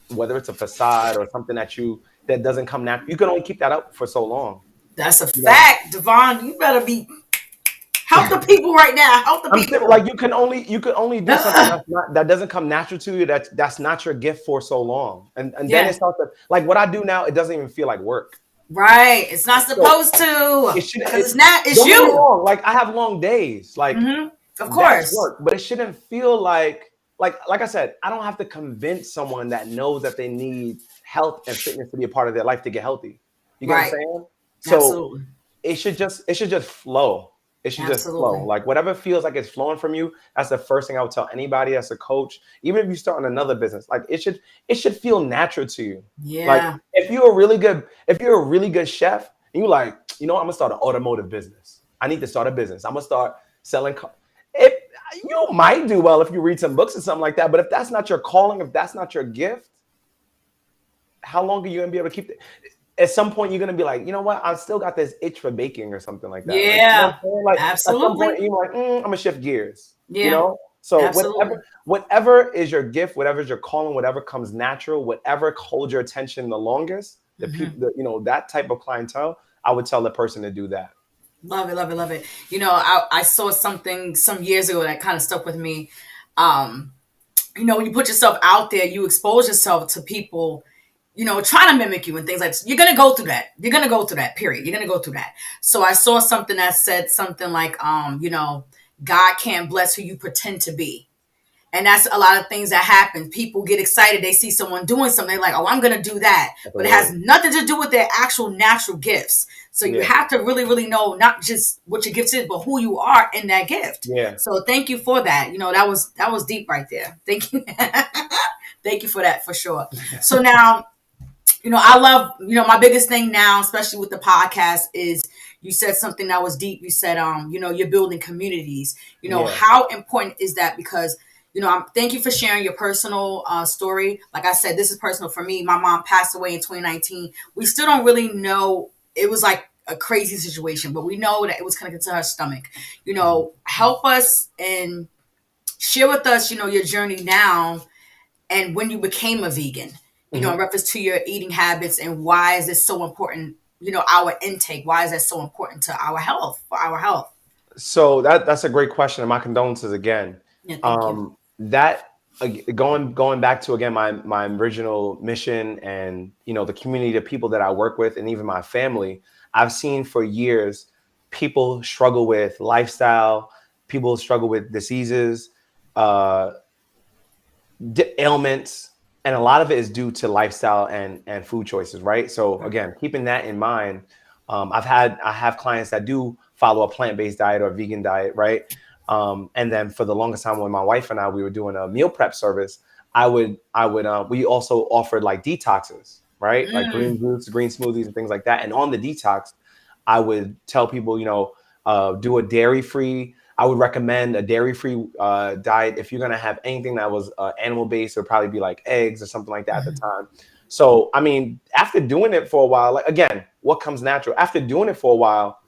whether it's a facade or something that doesn't come natural. You can only keep that up for so long. That's a You know, fact, Devon. You better be help the people right now. Help the I'm saying, people. like you can only do something that doesn't come natural to you. That's not your gift for so long, and then it Yeah. starts to, like what I do now. It doesn't even feel like work. Right. It's not So supposed to. it should. Because it's not, it's Don't get me you. wrong. Like I have long days. Like Hmm. Of that's course. work, but it shouldn't feel like I said. I don't have to convince someone that knows that they need health and fitness to be a part of their life to get healthy. You get what I'm Right. saying? So Absolutely. it should just flow. It should just flow. Absolutely. Like whatever feels like it's flowing from you, that's the first thing I would tell anybody as a coach. Even if you start on another business, like it should feel natural to you. Like Yeah. if you're a really good chef and you like, I'm gonna start an automotive business. I need to start a business. I'm gonna start selling if you might do well if you read some books or something like that, but if that's not your calling, if that's not your gift, how long are you gonna be able to keep it? At some point, you're gonna be like, you know what? I still got this itch for baking or something like that. Like, you know what Yeah. I'm saying? Like at some point, Absolutely. you're like, I'm gonna shift gears. You Yeah. know. So Absolutely. whatever is your gift, whatever is your calling, whatever comes natural, whatever holds your attention the longest, the Hmm. people, that type of clientele, I would tell the person to do that. Love it. Love it. Love it. I saw something some years ago that kind of stuck with me. Um, when you put yourself out there, you expose yourself to people, trying to mimic you and things like that. You're gonna go through that. You're gonna go through that. Period. You're gonna go through that. So I saw something that said something like, God can't bless who you pretend to be. And that's a lot of things that happen. People get excited. They see someone doing something. They're like, oh, I'm going to do that. That's a But it has word. nothing to do with their actual natural gifts. So you Yeah. have to really, really know not just what your gift is, but who you are in that gift. Yeah. So thank you for that. That was deep right there. Thank you. Thank you for that for sure. So now, I love, my biggest thing now, especially with the podcast, is you said something that was deep. You said, you're building communities. Yeah. How important is that? Because, thank you for sharing your personal story. Like I said, this is personal for me. My mom passed away in 2019. We still don't really know. It was like a crazy situation, but we know that it was connected to her stomach. Mhm. Help us and share with us, your journey now and when you became a vegan, in Mhm. reference to your eating habits and why is this so important, our intake, why is that so important to our health, for our health? So that's a great question, and my condolences again. Yeah, thank you. That going back to again my original mission, and the community, the people that I work with, and even my family. I've seen for years people struggle with lifestyle, people struggle with diseases, uh, ailments, and a lot of it is due to lifestyle and food choices, right? So Right. again, keeping that in mind, I have clients that do follow a plant-based diet or vegan diet, right? And then for the longest time, when my wife and I we were doing a meal prep service, we also offered like detoxes, right? Like green Mm, juice, green smoothies, and things like that. And on the detox, I would tell people, do a dairy-free. I would recommend a dairy-free diet. If you're gonna have anything that was animal-based, it would probably be like eggs or something like that at the mhm. time. So, I mean, after doing it for a while, like again, what comes natural? After doing it for a while,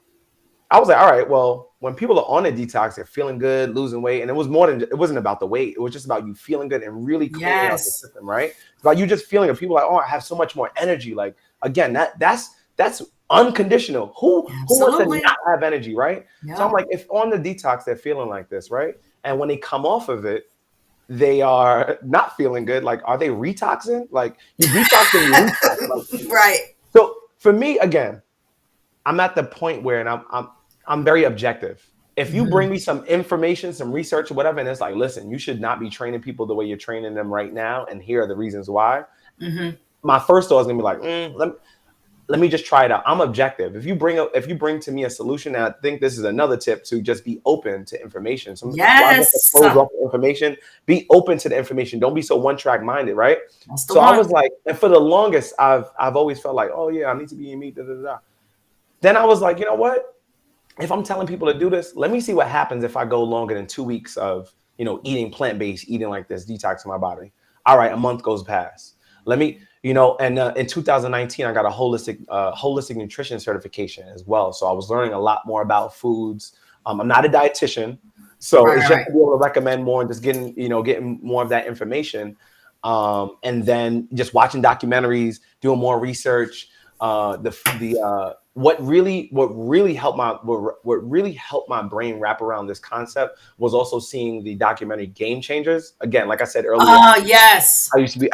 I was like, all right, well, when people are on a detox, they're feeling good, losing weight, and it wasn't about the weight. It was just about you feeling good and really cleaning out the Yes. system, right? It's about you just feeling it. People are like, oh, I have so much more energy. Like again, that's unconditional. Who wants to Absolutely. not have energy, right? So I'm Yeah. like, if on the detox they're feeling like this, right? And when they come off of it, they are not feeling good. Like, are they retoxing? Like you detox and you retox. Like Right. so for me, again, I'm at the point where, and I'm very objective. If you bring Hmm. me some information, some research, or whatever, and it's like, listen, you should not be training people the way you're training them right now, and here are the reasons why. Hmm. My first thought is gonna be like, let me just try it out. I'm objective. If you bring to me a solution, and I think this is another tip to just be open to information. A lot of us are Yes. closed off to information. Be open to the information. Don't be so one track minded, right? That's the So I was one. like, and for the longest, I've always felt like, oh yeah, I need to be eating meat. Da, da, da. Then I was like, you know what? If I'm telling people to do this, let me see what happens if I go longer than 2 weeks of, eating plant-based, eating like this, detoxing my body. All right, a month goes past. Let me, and in 2019, I got a holistic nutrition certification as well. So I was learning a lot more about foods. I'm not a dietitian, So Right, it's right, just right. to be able to recommend more and just getting more of that information. And then just watching documentaries, doing more research. What really helped my brain wrap around this concept was also seeing the documentary Game Changers. Again, like I said earlier, Oh, yes. I used to be,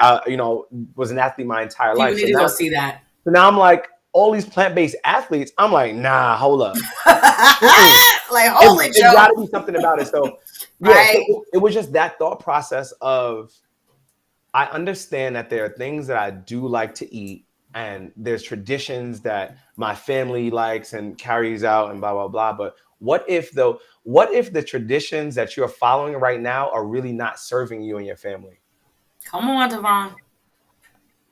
was an athlete my entire People life. need to go see that. So now I'm like, all these plant-based athletes, I'm like, nah, hold up. Mm-mm. Like, It, holy it got Joe. to be something about it. So, yeah, so Right. it was just that thought process of I understand that there are things that I do like to eat, and there's traditions that my family likes and carries out, and blah blah blah. But what if the traditions that you're following right now are really not serving you and your family? Come on, Davon.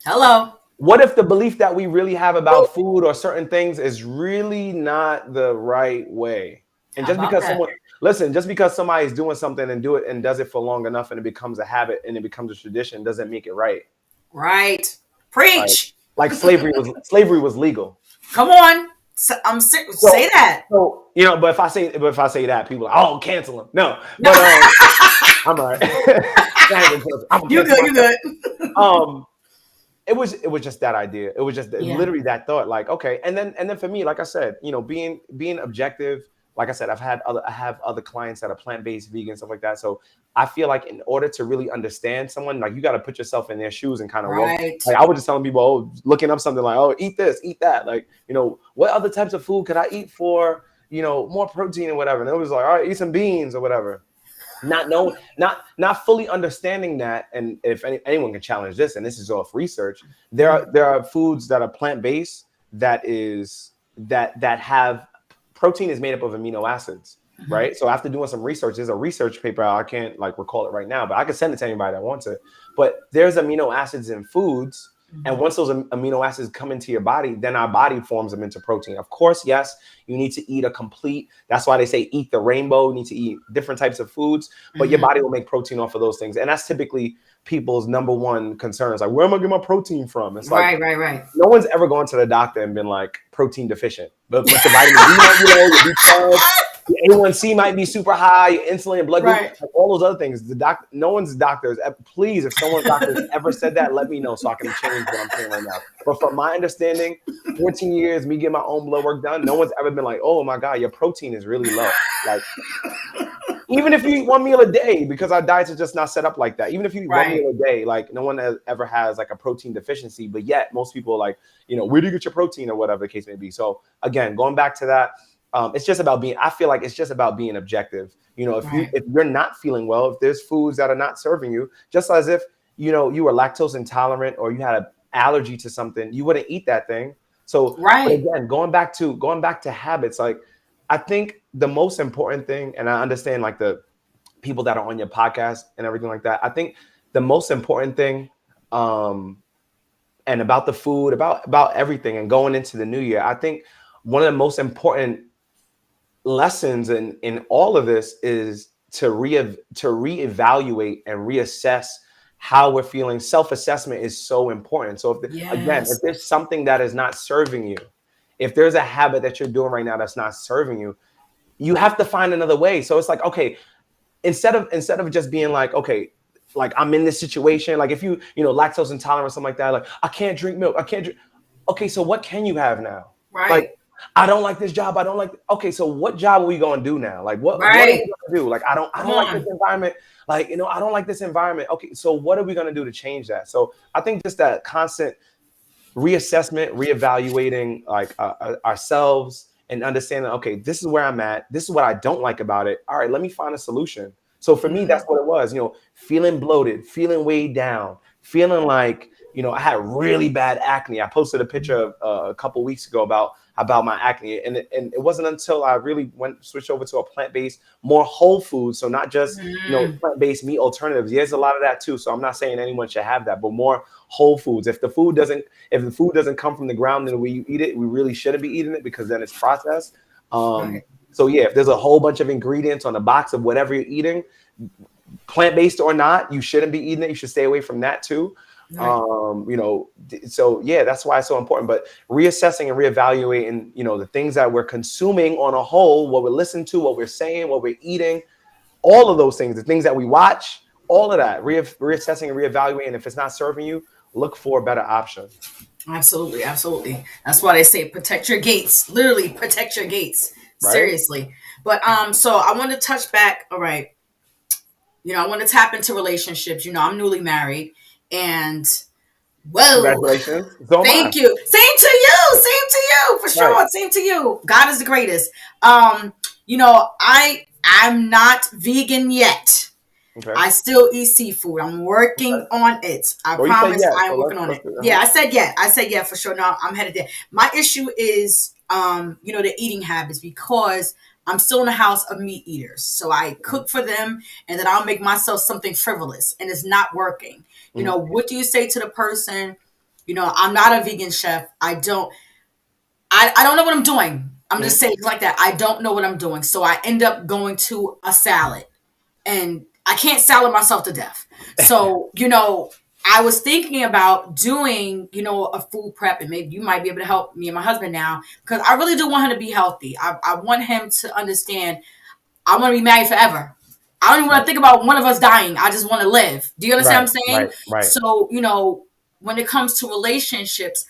Hello. What if the belief that we really have about food or certain things is really not the right way? And How just about because that? someone, listen, just because somebody's doing something and do it and does it for long enough and it becomes a habit and it becomes a tradition doesn't make it right. Right. Like, Preach. like slavery was legal. Come on. I'm sick. So, Say that. but if I say that, people are like, oh, cancel them. No, No. but I'm all right. I'm gonna You cancel good. You myself. good. Um, it was just that idea. It was just Yeah. literally that thought. Like, okay, and then for me, like I said, being objective. Like I said, I have other clients that are plant based, vegan, stuff like that. So I feel like in order to really understand someone, like you got to put yourself in their shoes and kind of walk. Right. Like I was just telling people, oh, looking up something like, oh, eat this, eat that. Like, what other types of food could I eat for, more protein and whatever. And it was like, all right, eat some beans or whatever, not fully understanding that. And if anyone can challenge this, and this is off research, there are foods that are plant-based that have protein is made up of amino acids, Mhm. right? So after doing some research, there's a research paper, I can't like recall it right now, but I can send it to anybody that wants it. But there's amino acids in foods, and Mhm. once those amino acids come into your body, then our body forms them into protein. Of course, yes, you need to eat a complete. That's why they say eat the rainbow. You need to eat different types of foods, but your Mhm. body will make protein off of those things. And that's typically people's number one concerns. Like, where am I getting my protein from? It's like Right. Right. Right. no one's ever gone to the doctor and been like protein deficient. But your vitamin D might be low, your B12, your A1C might be super high, your insulin, blood glucose, Right. like all those other things. No one's doctors. Please, if someone's doctor has ever said that, let me know so I can change what I'm saying right now. But from my understanding, 14 years, me getting my own blood work done, no one's ever been like, oh my God, your protein is really low. Like, even if you eat one meal a day, because our diets are just not set up like that. Even if you eat one Right. meal a day, like no one ever has like a protein deficiency, but yet most people are like, where do you get your protein or whatever the case may be. So again, going back to that, it's just about being. I feel like it's just about being objective. Right. If you're not feeling well, if there's foods that are not serving you, just as if you were lactose intolerant or you had an allergy to something, you wouldn't eat that thing. So, but Right. again, going back to habits, like I think the most important thing, and I understand like the people that are on your podcast and everything like that. I think the most important thing, and about the food, about everything, and going into the new year, I think one of the most important lessons in all of this is to reevaluate and reassess how we're feeling. Self-assessment is so important. So if Yes. there's something that is not serving you, if there's a habit that you're doing right now that's not serving you, you have to find another way. So it's like, okay, instead of just being like, okay, like I'm in this situation, like if lactose intolerant or something like that, like I can't drink milk, I can't drink. Okay, so what can you have now? Like, Right. I don't like this job. I don't like. Okay, so what job are we gonna do now? Like, what are we Right. gonna do? Like, I don't I Come don't like this on. environment. Like, I don't like this environment. Okay, so what are we gonna do to change that? So I think just that constant reassessment, reevaluating like ourselves and understanding, okay, this is where I'm at. This is what I don't like about it. All right, let me find a solution. So for me, that's Mhm. what it was, feeling bloated, feeling weighed down, feeling like, I had really bad acne. I posted a picture of, a couple weeks ago about my acne. And it wasn't until I really switched over to a plant-based, more whole food. So not just, Mm. plant-based meat alternatives. There's a lot of that too. So I'm not saying anyone should have that, but more whole foods. If the food doesn't come from the ground in the way you eat it, we really shouldn't be eating it because then it's processed. Um, Right. so yeah, if there's a whole bunch of ingredients on the box of whatever you're eating, plant-based or not, you shouldn't be eating it. You should stay away from that too. Right. So yeah, that's why it's so important. But reassessing and reevaluating, the things that we're consuming on a whole, what we're listening to, what we're saying, what we're eating, All of those things, the things that we watch, all of that, reassessing and reevaluating. If it's not serving you, look for a better option. Absolutely, absolutely. That's why they say protect your gates. Literally, protect your gates. Right? Seriously. But so I want to touch back. All right, I want to tap into relationships. I'm newly married, and whoa, Congratulations. So am I. thank you. Same to you, for Right. sure. Same to you. God is the greatest. I'm not vegan yet. Okay. I still eat seafood. I'm working Okay. on it. I Well, you said promise yes, so I'm working on let's it. do Yeah, I said yeah. I said yeah for sure. No, I'm headed there. My issue is the eating habits, because I'm still in the house of meat eaters. So I Mhm. cook for them, and then I'll make myself something frivolous, and it's not working. Mhm. What do you say to the person? I'm not a vegan chef. I don't know what I'm doing. I'm just Mhm. saying like that. I don't know what I'm doing. So I end up going to a salad, and I can't salad myself to death. So, I was thinking about doing, a food prep, and maybe you might be able to help me and my husband now, because I really do want him to be healthy. I want him to understand I want to be married forever. I don't even want Right. to think about one of us dying. I just want to live. Do you understand Right. what I'm saying? Right. Right. So, when it comes to relationships,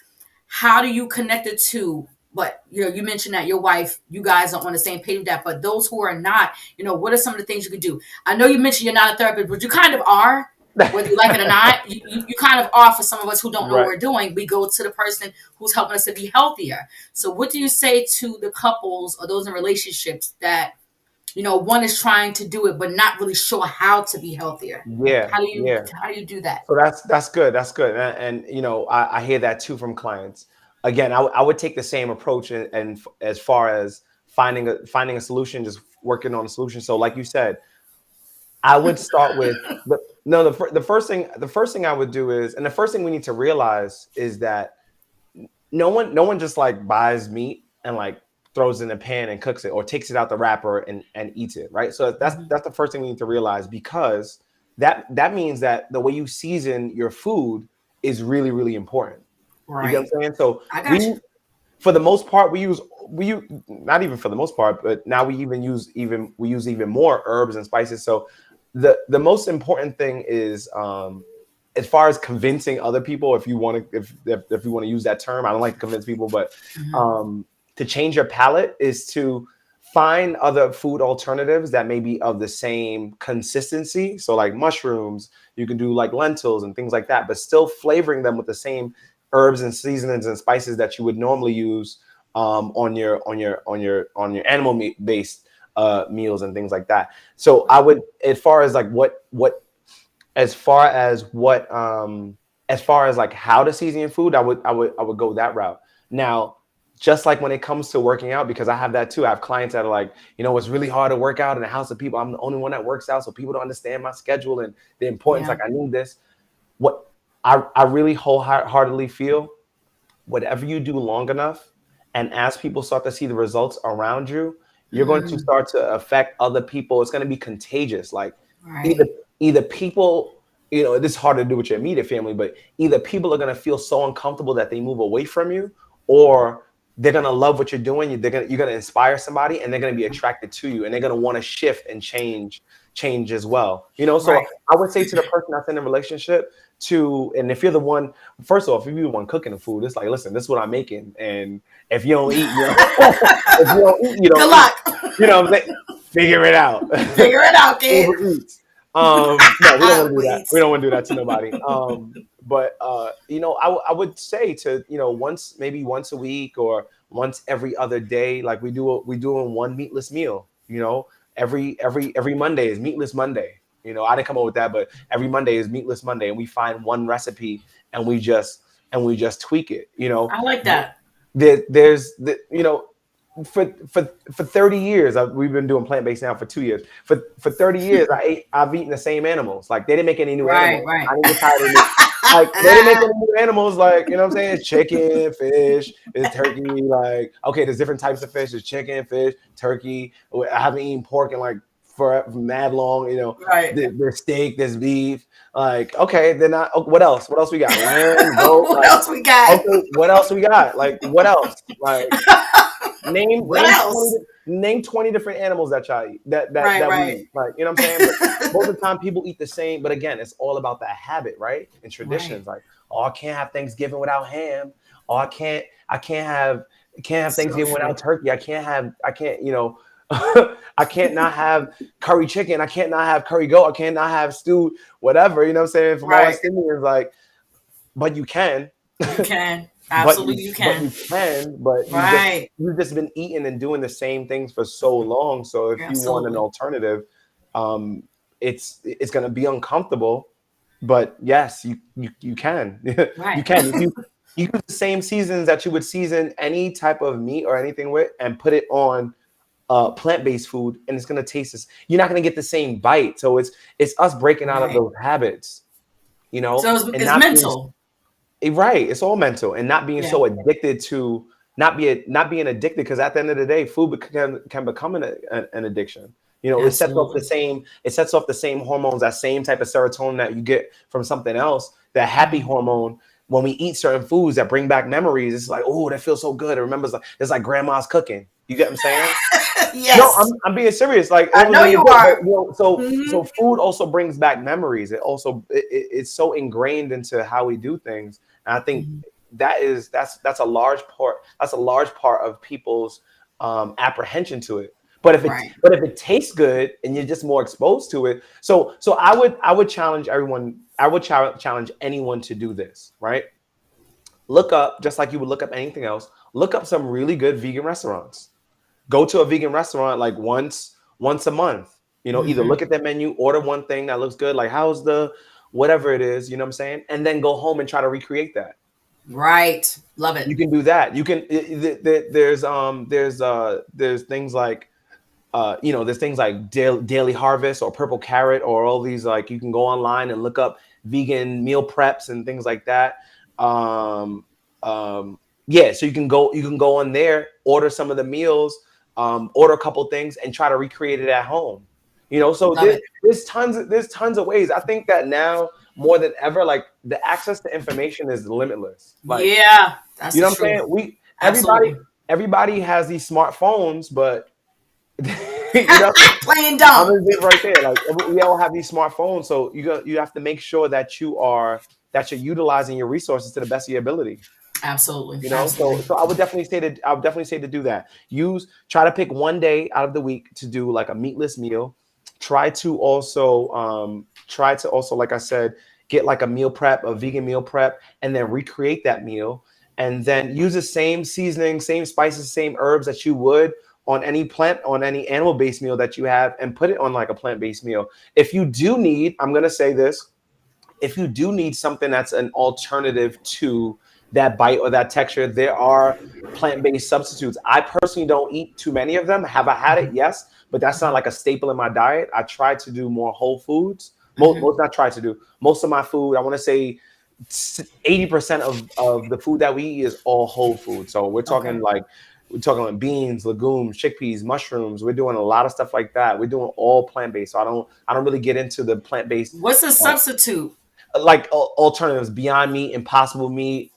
how do you connect the two? But you mentioned that your wife, you guys are on the same page with that. But those who are not, what are some of the things you could do? I know you mentioned you're not a therapist, but you kind of are, whether you like it or not. You kind of are for some of us who don't know what Right. we're doing. We go to the person who's helping us to be healthier. So, what do you say to the couples or those in relationships that one is trying to do it but not really sure how to be healthier? Yeah. How do you Yeah. how do you do that? So that's good. That's good. And I hear that too from clients. Again, I would take the same approach, and as far as finding a solution, just working on a solution. So, like you said, I would start with the no the first thing I would do is, and the first thing we need to realize is that no one just like buys meat and like throws it in a pan and cooks it, or takes it out the wrapper and eats it, right? So that's Mhm. that's the first thing we need to realize, because that means that the way you season your food is really, really important. You get what Right. I'm saying? So I we, got you. for the most part, we use not even for the most part, but now we use even more herbs and spices. So the most important thing is, as far as convincing other people, if you want to, if you want to use that term, I don't like to convince people, but Mhm. um, to change your palate is to find other food alternatives that may be of the same consistency. So like mushrooms, you can do like lentils and things like that, but still flavoring them with the same herbs and seasonings and spices that you would normally use on your animal meat based meals and things like that. So I would, as far as like as far as what as far as like how to season your food, I would go that route. Now, just like when it comes to working out, because I have that too. I have clients that are like, it's really hard to work out in a house of people. I'm the only one that works out, so people don't understand my schedule and the importance. Yeah. Like, I need this. What I really wholeheartedly feel, whatever you do long enough, and as people start to see the results around you, you're going to Mm, start to affect other people. It's going to be contagious. Like, either right. either people, this is hard to do with your immediate family, but either people are going to feel so uncomfortable that they move away from you, or they're going to love what you're doing. You're going to inspire somebody, and they're going to be attracted to you, and they're going to want to shift and change as well. So Right. I would say to the person that's in a relationship, and if you're the one, first off, if you're the one cooking the food, it's like, listen, this is what I'm making, and if you don't eat, if you don't eat, you Good don't eat. luck. You know what I'm saying? Figure it out. Figure it out, kid. Uber Eats. No, we don't want to do that. We Please. don't want to do that to nobody. But I would say to, maybe once a week or once every other day, like we do in one meatless meal. Every Monday is meatless Monday. I didn't come up with that, but every Monday is meatless Monday, and we find one recipe, and we just tweak it. I like that. There's for 30 years, we've been doing plant-based now for 2 years. For 30 years, I've eaten the same animals. Like, they didn't make any new Right, animals. right. I didn't get tired of new. Like, they didn't make any new animals. Like, you know what I'm saying? It's chicken, fish, it's turkey. Like, okay, there's different types of fish. There's chicken, fish, turkey. I haven't eaten pork in like for mad long. Right. There's steak, there's beef. Like, okay, then what else? What else we got? Lamb, goat. What Like, else we got? okay, what else we got? Like, what else? Like. Name What else? 20 different animals that y'all eat, Right, that we right. eat. Like, you know what I'm saying? But most of the time people eat the same. But again, it's all about that habit, right? And Right. traditions. Like, oh, I can't have Thanksgiving without ham. Oh, I can't have So Thanksgiving true. without turkey. I can't, I can't not have curry chicken. I can't not have curry goat. I can't not have stew, whatever. You know what I'm saying? From all Right. West Indians, like, but you can. You can. but Absolutely you you but can. you can, but Right. you've just been eating and doing the same things for so long. So if you want an Absolutely. alternative, um, it's gonna be uncomfortable. But yes, you can. You Right. can. You use the same seasons that you would season any type of meat or anything with, and put it on plant-based food, and it's gonna taste this. You're not gonna get the same bite. So it's us breaking out of Right. those habits, So and it's not being mental. right. It's all mental, and not being Yeah. so addicted to not being addicted, because at the end of the day, food can become an addiction. Absolutely. It sets off the same hormones, that same type of serotonin that you get from something else, that happy Mhm. hormone. When we eat certain foods that bring back memories, it's like, oh, that feels so good. It remembers, like, it's like grandma's cooking. You get what I'm saying? No, Yes. I'm being serious. Like, it I was know really you good, but are. so Hmm. food also brings back memories. It's so ingrained into how we do things, and I think that's a large part. That's a large part of people's apprehension to it. Right. But if it tastes good and you're just more exposed to it, so I would challenge everyone. I would challenge anyone to do this. Right? Look up, just like you would look up anything else. Look up some really good vegan restaurants. Go to a vegan restaurant like once a month. Either Hmm. look at their menu, order one thing that looks good, like how's the whatever it is, you know what I'm saying, and then go home and try to recreate that. Right. Love it. You can do that. You can. There's things like there's things like Daily Harvest or Purple Carrot, or all these, like, you can go online and look up vegan meal preps and things like that. Um, yeah, so you can go on there, order some of the meals, order a couple things, and try to recreate it at home. So Love it. there's tons of ways. I think that now more than ever, like, the access to information is limitless. Like, Yeah. That's you the know what I'm truth. saying? Absolutely. Everybody has these smartphones, but you know, Plain I'm dumb. gonna leave it right there. Like, we all have these smartphones, so you have to make sure that you're utilizing your resources to the best of your ability. Absolutely. So Absolutely. I would definitely say to do that. Try to pick one day out of the week to do like a meatless meal. Try to also, like I said, get like a vegan meal prep, and then recreate that meal, and then use the same seasoning, same spices, same herbs that you would on any animal based meal that you have, and put it on like a plant based meal. If you do need, I'm gonna say this, if you do need something that's an alternative to that bite or that texture, there are plant-based substitutes. I personally don't eat too many of them. Have I had it? Yes, but that's not like a staple in my diet. I try to do more whole foods. Hmm. Most not try to do. Most of my food, I want to say 80% of the food that we eat is all whole food. So Okay. we're talking like beans, legumes, chickpeas, mushrooms. We're doing a lot of stuff like that. We're doing all plant-based. So I don't really get into the plant-based, What's a uh, substitute? like alternatives, Beyond Meat, Impossible Meat,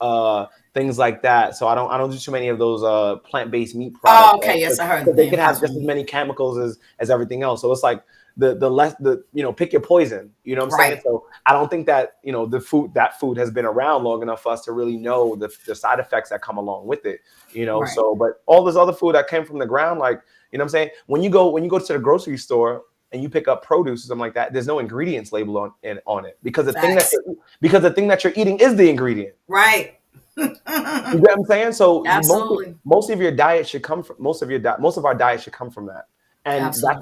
things like that. So I don't do too many of those plant-based meat products, Oh, okay. Yes, I heard because the they can have just impossible as meat. many chemicals as everything else. So it's like the less the pick your poison. You know what I'm saying? Right. So I don't think that that food has been around long enough for us to really know the side effects that come along with it. Right. So, but all this other food that came from the ground, like, what I'm saying, when you go to the grocery store and you pick up produce or something like that, there's no ingredients labeled on it, because Facts. the thing that you're eating is the ingredient. Right. You get what I'm saying? So Absolutely. most of your diet should come from most of our diet should come from that, and Absolutely.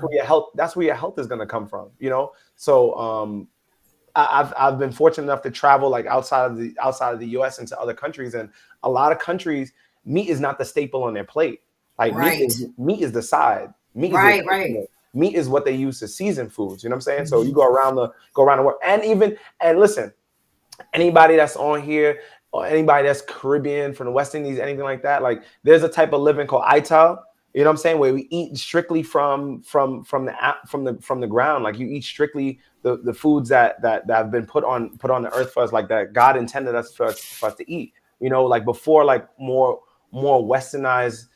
that's where your health is going to come from. So I've been fortunate enough to travel, like, outside of the U.S. into other countries, and a lot of countries, meat is not the staple on their plate. Like, Right. meat is the side. Meat is the Right. Right. accompaniment. Meat is what they use to season foods. You know what I'm saying? So you Hmm. go around the world, and listen, anybody that's on here, or anybody that's Caribbean, from the West Indies, anything like that, like, there's a type of living called Ital. You know what I'm saying? Where we eat strictly from the ground. Like, you eat strictly the foods that have been put on the earth for us, like, that God intended for us to eat. Like, before, like, more westernized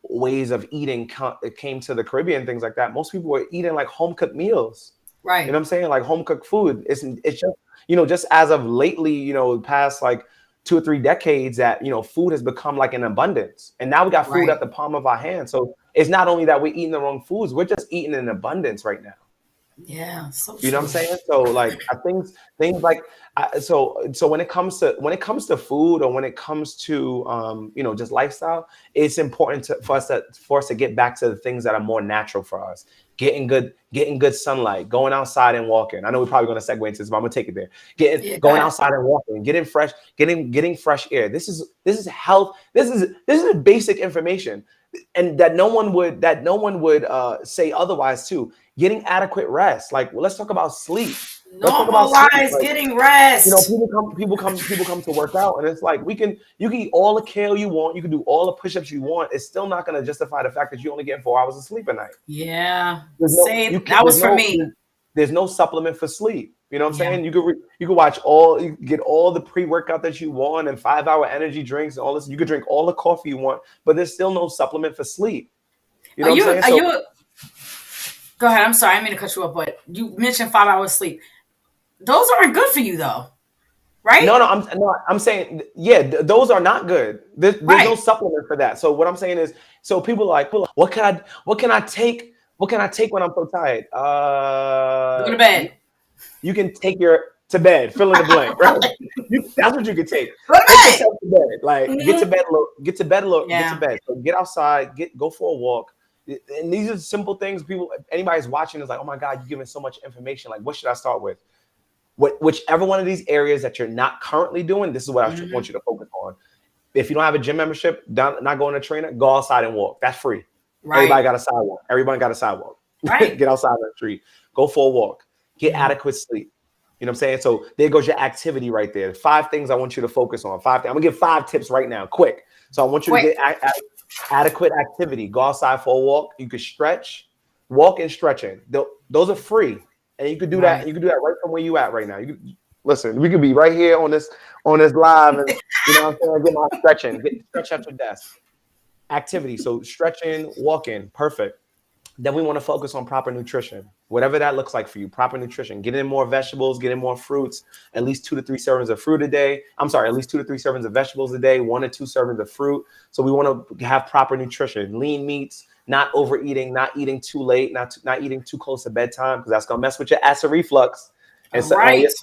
ways of eating came to the Caribbean, things like that, most people were eating like home cooked meals. You know Right. what I'm saying? Like home cooked food. It's just, just as of lately, past like 2 or 3 decades, that food has become like an abundance, and now we got food Right. at the palm of our hand. So it's not only that we're eating the wrong foods, we're just eating in abundance right now. Yeah. So You know what I'm true. saying? So like things like so when it comes to food, or when it comes to just lifestyle, it's important for us to get back to the things that are more natural for us. Getting good sunlight, going outside and walking. I know we're probably going to segue into this, but I'm gonna take it there. Getting Yeah. Go going ahead. outside and walking, getting fresh air. This is health. This is basic information, and that no one would say otherwise too. Getting adequate rest. Like, well, let's talk about sleep. Let's talk about sleep. Normalize Like, getting rest. people come to work out, and it's like you can eat all the kale you want, you can do all the push-ups you want. It's still not going to justify the fact that you only get 4 hours of sleep a night. Yeah. There's no Say you can that was for me. there's no supplement for sleep. You know what I'm Yeah. saying? You can get all the pre-workout that you want, and 5-hour energy drinks and all this. You could drink all the coffee you want, but there's still no supplement for sleep. You Are know what I'm you? saying? Are So you? Go ahead. I'm sorry. I didn't mean to cut you off, but you mentioned 5 hours sleep. Those aren't good for you, though, right? no, I'm saying, yeah, those are not good. There's no Right. supplement for that. So what I'm saying is, so people are like, what can I take? What can I take when I'm so tired? Go to You, bed. you can take your to bed, fill in the blank, right? That's what you can take. Go to Take bed. yourself to bed. Like, get to Hmm. bed a little, get to bed a little, get to Yeah. bed. So get outside, go for a walk. And these are simple things. People, anybody's watching is like, oh my God, you're giving so much information. Like, what should I start with? Whichever one of these areas that you're not currently doing, this is what I Hmm. want you to focus on. If you don't have a gym membership, not going to trainer, go outside and walk. That's free. Right. Everybody got a sidewalk. Everybody got a sidewalk. Right. Get outside on the street. Go for a walk. Get Yeah. adequate sleep. You know what I'm saying? So there goes your activity right there. 5 things I want you to focus on. I'm gonna give 5 tips right now, quick. So I want you to Quick. get adequate activity. Go outside for a walk. You can stretch, walk and stretching. Those are free, and you could do that. Right. And you can do that right from where you at right now. Listen. We could be right here on this live, and what I'm saying. Get my stretching. Stretch at your desk. Activity. So stretching, walking, perfect. Then we want to focus on proper nutrition, whatever that looks like for you. Proper nutrition. Get in more vegetables, get in more fruits, at least 2 to 3 servings of fruit a day. I'm sorry, at least 2 to 3 servings of vegetables a day, 1 to 2 servings of fruit. So we want to have proper nutrition, lean meats, not overeating, not eating too late, not eating too close to bedtime, because that's gonna mess with your acid reflux. And All so, right. yes,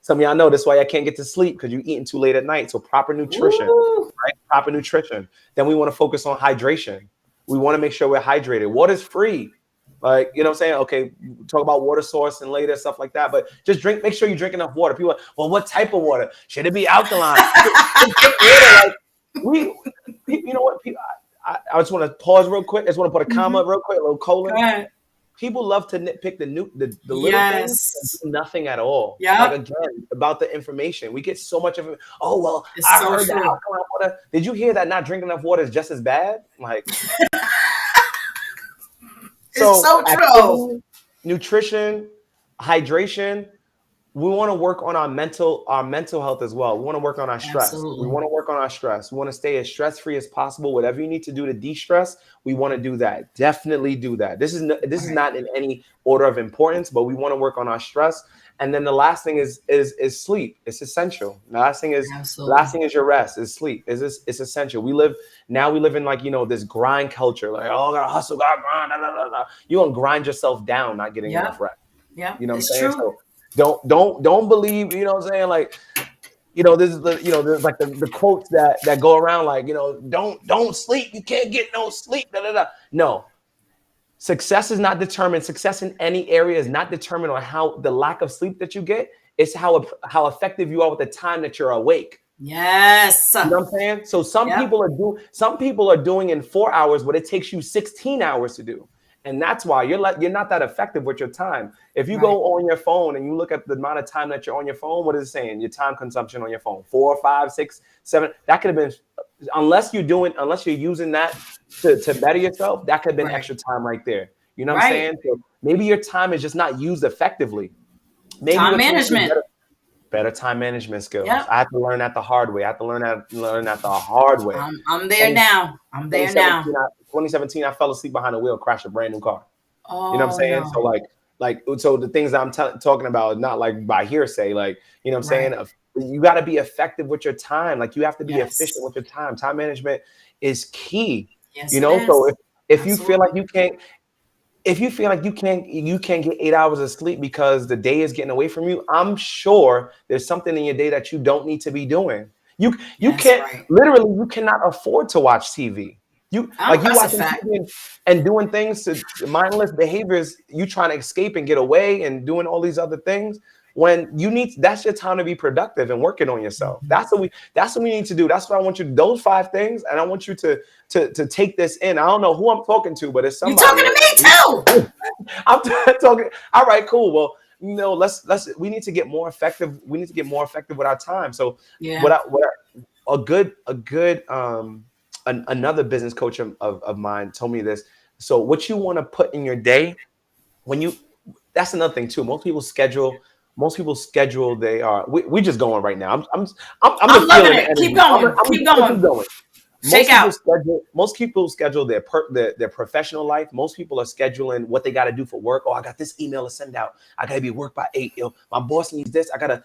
some of y'all know that's why I can't get to sleep, because you're eating too late at night. So proper nutrition, Woo. right? Proper nutrition. Then we want to focus on hydration. We want to make sure we're hydrated. Water's free. Like, you know what I'm saying? Okay, talk about water source and later, stuff like that. But just make sure you drink enough water. People are like, well, what type of water? Should it be alkaline? Just drink water. Like, we, you know what? I just want to pause real quick. I just want to put a Hmm. comma real quick, a little Go colon. ahead. People love to nitpick the little things and Yes. do nothing at all. Like, Yep. again, about the information. We get so much of it. Oh, well, It's I so heard that true. alkaline water. Did you hear that not drinking enough water is just as bad? Like, It's so so true. activity, nutrition, hydration. We want to work on our mental health as well. We want to work on our stress. We Absolutely. want to work on our stress. We want to stay as stress free as possible. Whatever you need to do to de-stress, we want to do that. Definitely do that. This is Right. not in any order of importance, but we want to work on our stress. And then the last thing is sleep. It's essential. The last Absolutely. thing is your rest. Is sleep. It's essential. We live in, like, this grind culture. Like, oh, I gotta hustle, gotta grind. Da, da, da, da. You gonna grind yourself down not getting enough Yep. rest. Yep. You know what I'm It's saying? true. So don't believe, what I'm saying? Like, this is there's like the quotes that go around, like, don't sleep. You can't get no sleep. Da, da, da. No. Success is not determined. Success in any area is not determined on how the lack of sleep that you get. It's how effective you are with the time that you're awake. Yes. You know what I'm saying? So Yep. some people are doing in 4 hours what it takes you 16 hours to do. And that's why you're not that effective with your time. If you Right. go on your phone and you look at the amount of time that you're on your phone, what is it saying? Your time consumption on your phone, 4, 5, 6, 7. That could have been, unless you're using that to better yourself, that could have been Right. extra time right there. You know what I'm Right. saying? So maybe your time is just not used effectively. Maybe Time what you need is management. Better time management skills. Yep. I had to learn that the hard way. I had to learn that the hard way. I'm there 20, now. I'm there 2017, now. 2017, I fell asleep behind the wheel, crashed a brand new car. You know what I'm Oh saying? So no. so the things that I'm talking about is not like by hearsay. Like, you know what I'm saying? Right. You got to be effective with your time. Like, you have to be efficient Yes. with your time. Time management is key. Yes, You it know, so is. if you feel like Absolutely. you can't, if you feel like you can't get 8 hours of sleep because the day is getting away from you, I'm sure there's something in your day that you don't need to be doing. You That's can't, right. literally, you cannot afford to watch TV. You That's a watching fact. TV and doing things to mindless behaviors, you trying to escape and get away and doing all these other things when that's your time to be productive and working on yourself. Mhm. That's what we need to do. That's what I want you to, those 5 things, and I want you to take this in. I don't know who I'm talking to, but it's You somebody. talking to me too? I'm talking. All right, cool. Well, let's we need to get more effective. We need to get more effective with our time. So Yeah. what another business coach of mine told me this. So what you want to put in your day when you that's another thing too. Most people schedule they are we just going right now. I'm I'm just loving feeling the it. Keep energy. I'm going. I'm Keep just gonna keep going. going. Shake out. Most people schedule their professional life. Most people are scheduling what they got to do for work. Oh, I got this email to send out. I got to be at work by 8. My boss needs this. I got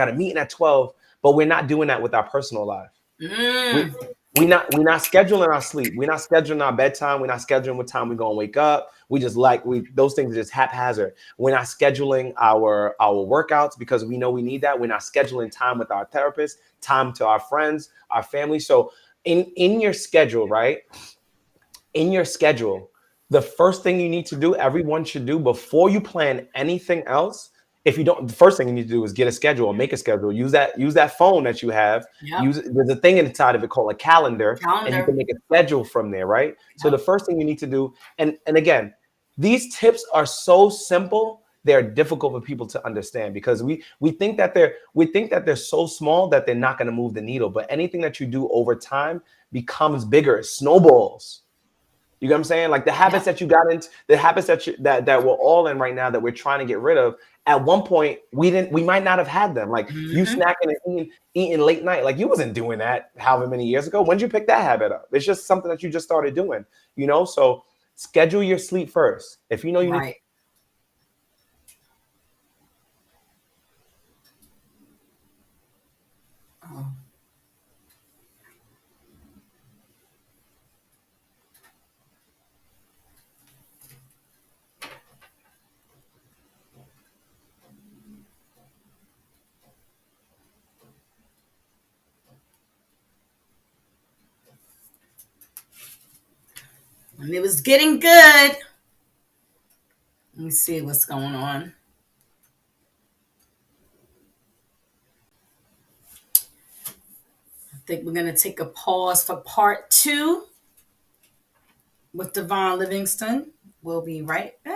a meeting at 12. But we're not doing that with our personal life. We Mm. we're not scheduling our sleep. We're not scheduling our bedtime. We're not scheduling what time we're gonna wake up. We just those things are just haphazard. We're not scheduling our workouts because we know we need that. We're not scheduling time with our therapist, time to our friends, our family. So in your schedule, right? In your schedule, the first thing you need to do, everyone should do before you plan anything else. If you don't, the first thing you need to do is get a schedule or make a schedule. Use that phone that you have. Yep. There's a thing inside of it called a calendar, and you can Calendar. make a schedule from there, right? So the Yep. first thing you need to do, and again, these tips are so simple, they're difficult for people to understand because we think that they're so small that they're not going to move the needle. But anything that you do over time becomes bigger, it snowballs. You get what I'm saying? Like the habits Yep. that you got into, the habits that we're all in right now that we're trying to get rid of. At one point, we might not have had them. Like you Hmm. snacking and eating late night. Like you wasn't doing that however many years ago. When did you pick that habit up? It's just something that you just started doing. So schedule your sleep first. If you know you need. Right. Oh. And it was getting good. Let me see what's going on. I think we're going to take a pause for part 2 with Davon Livingston. We'll be right back.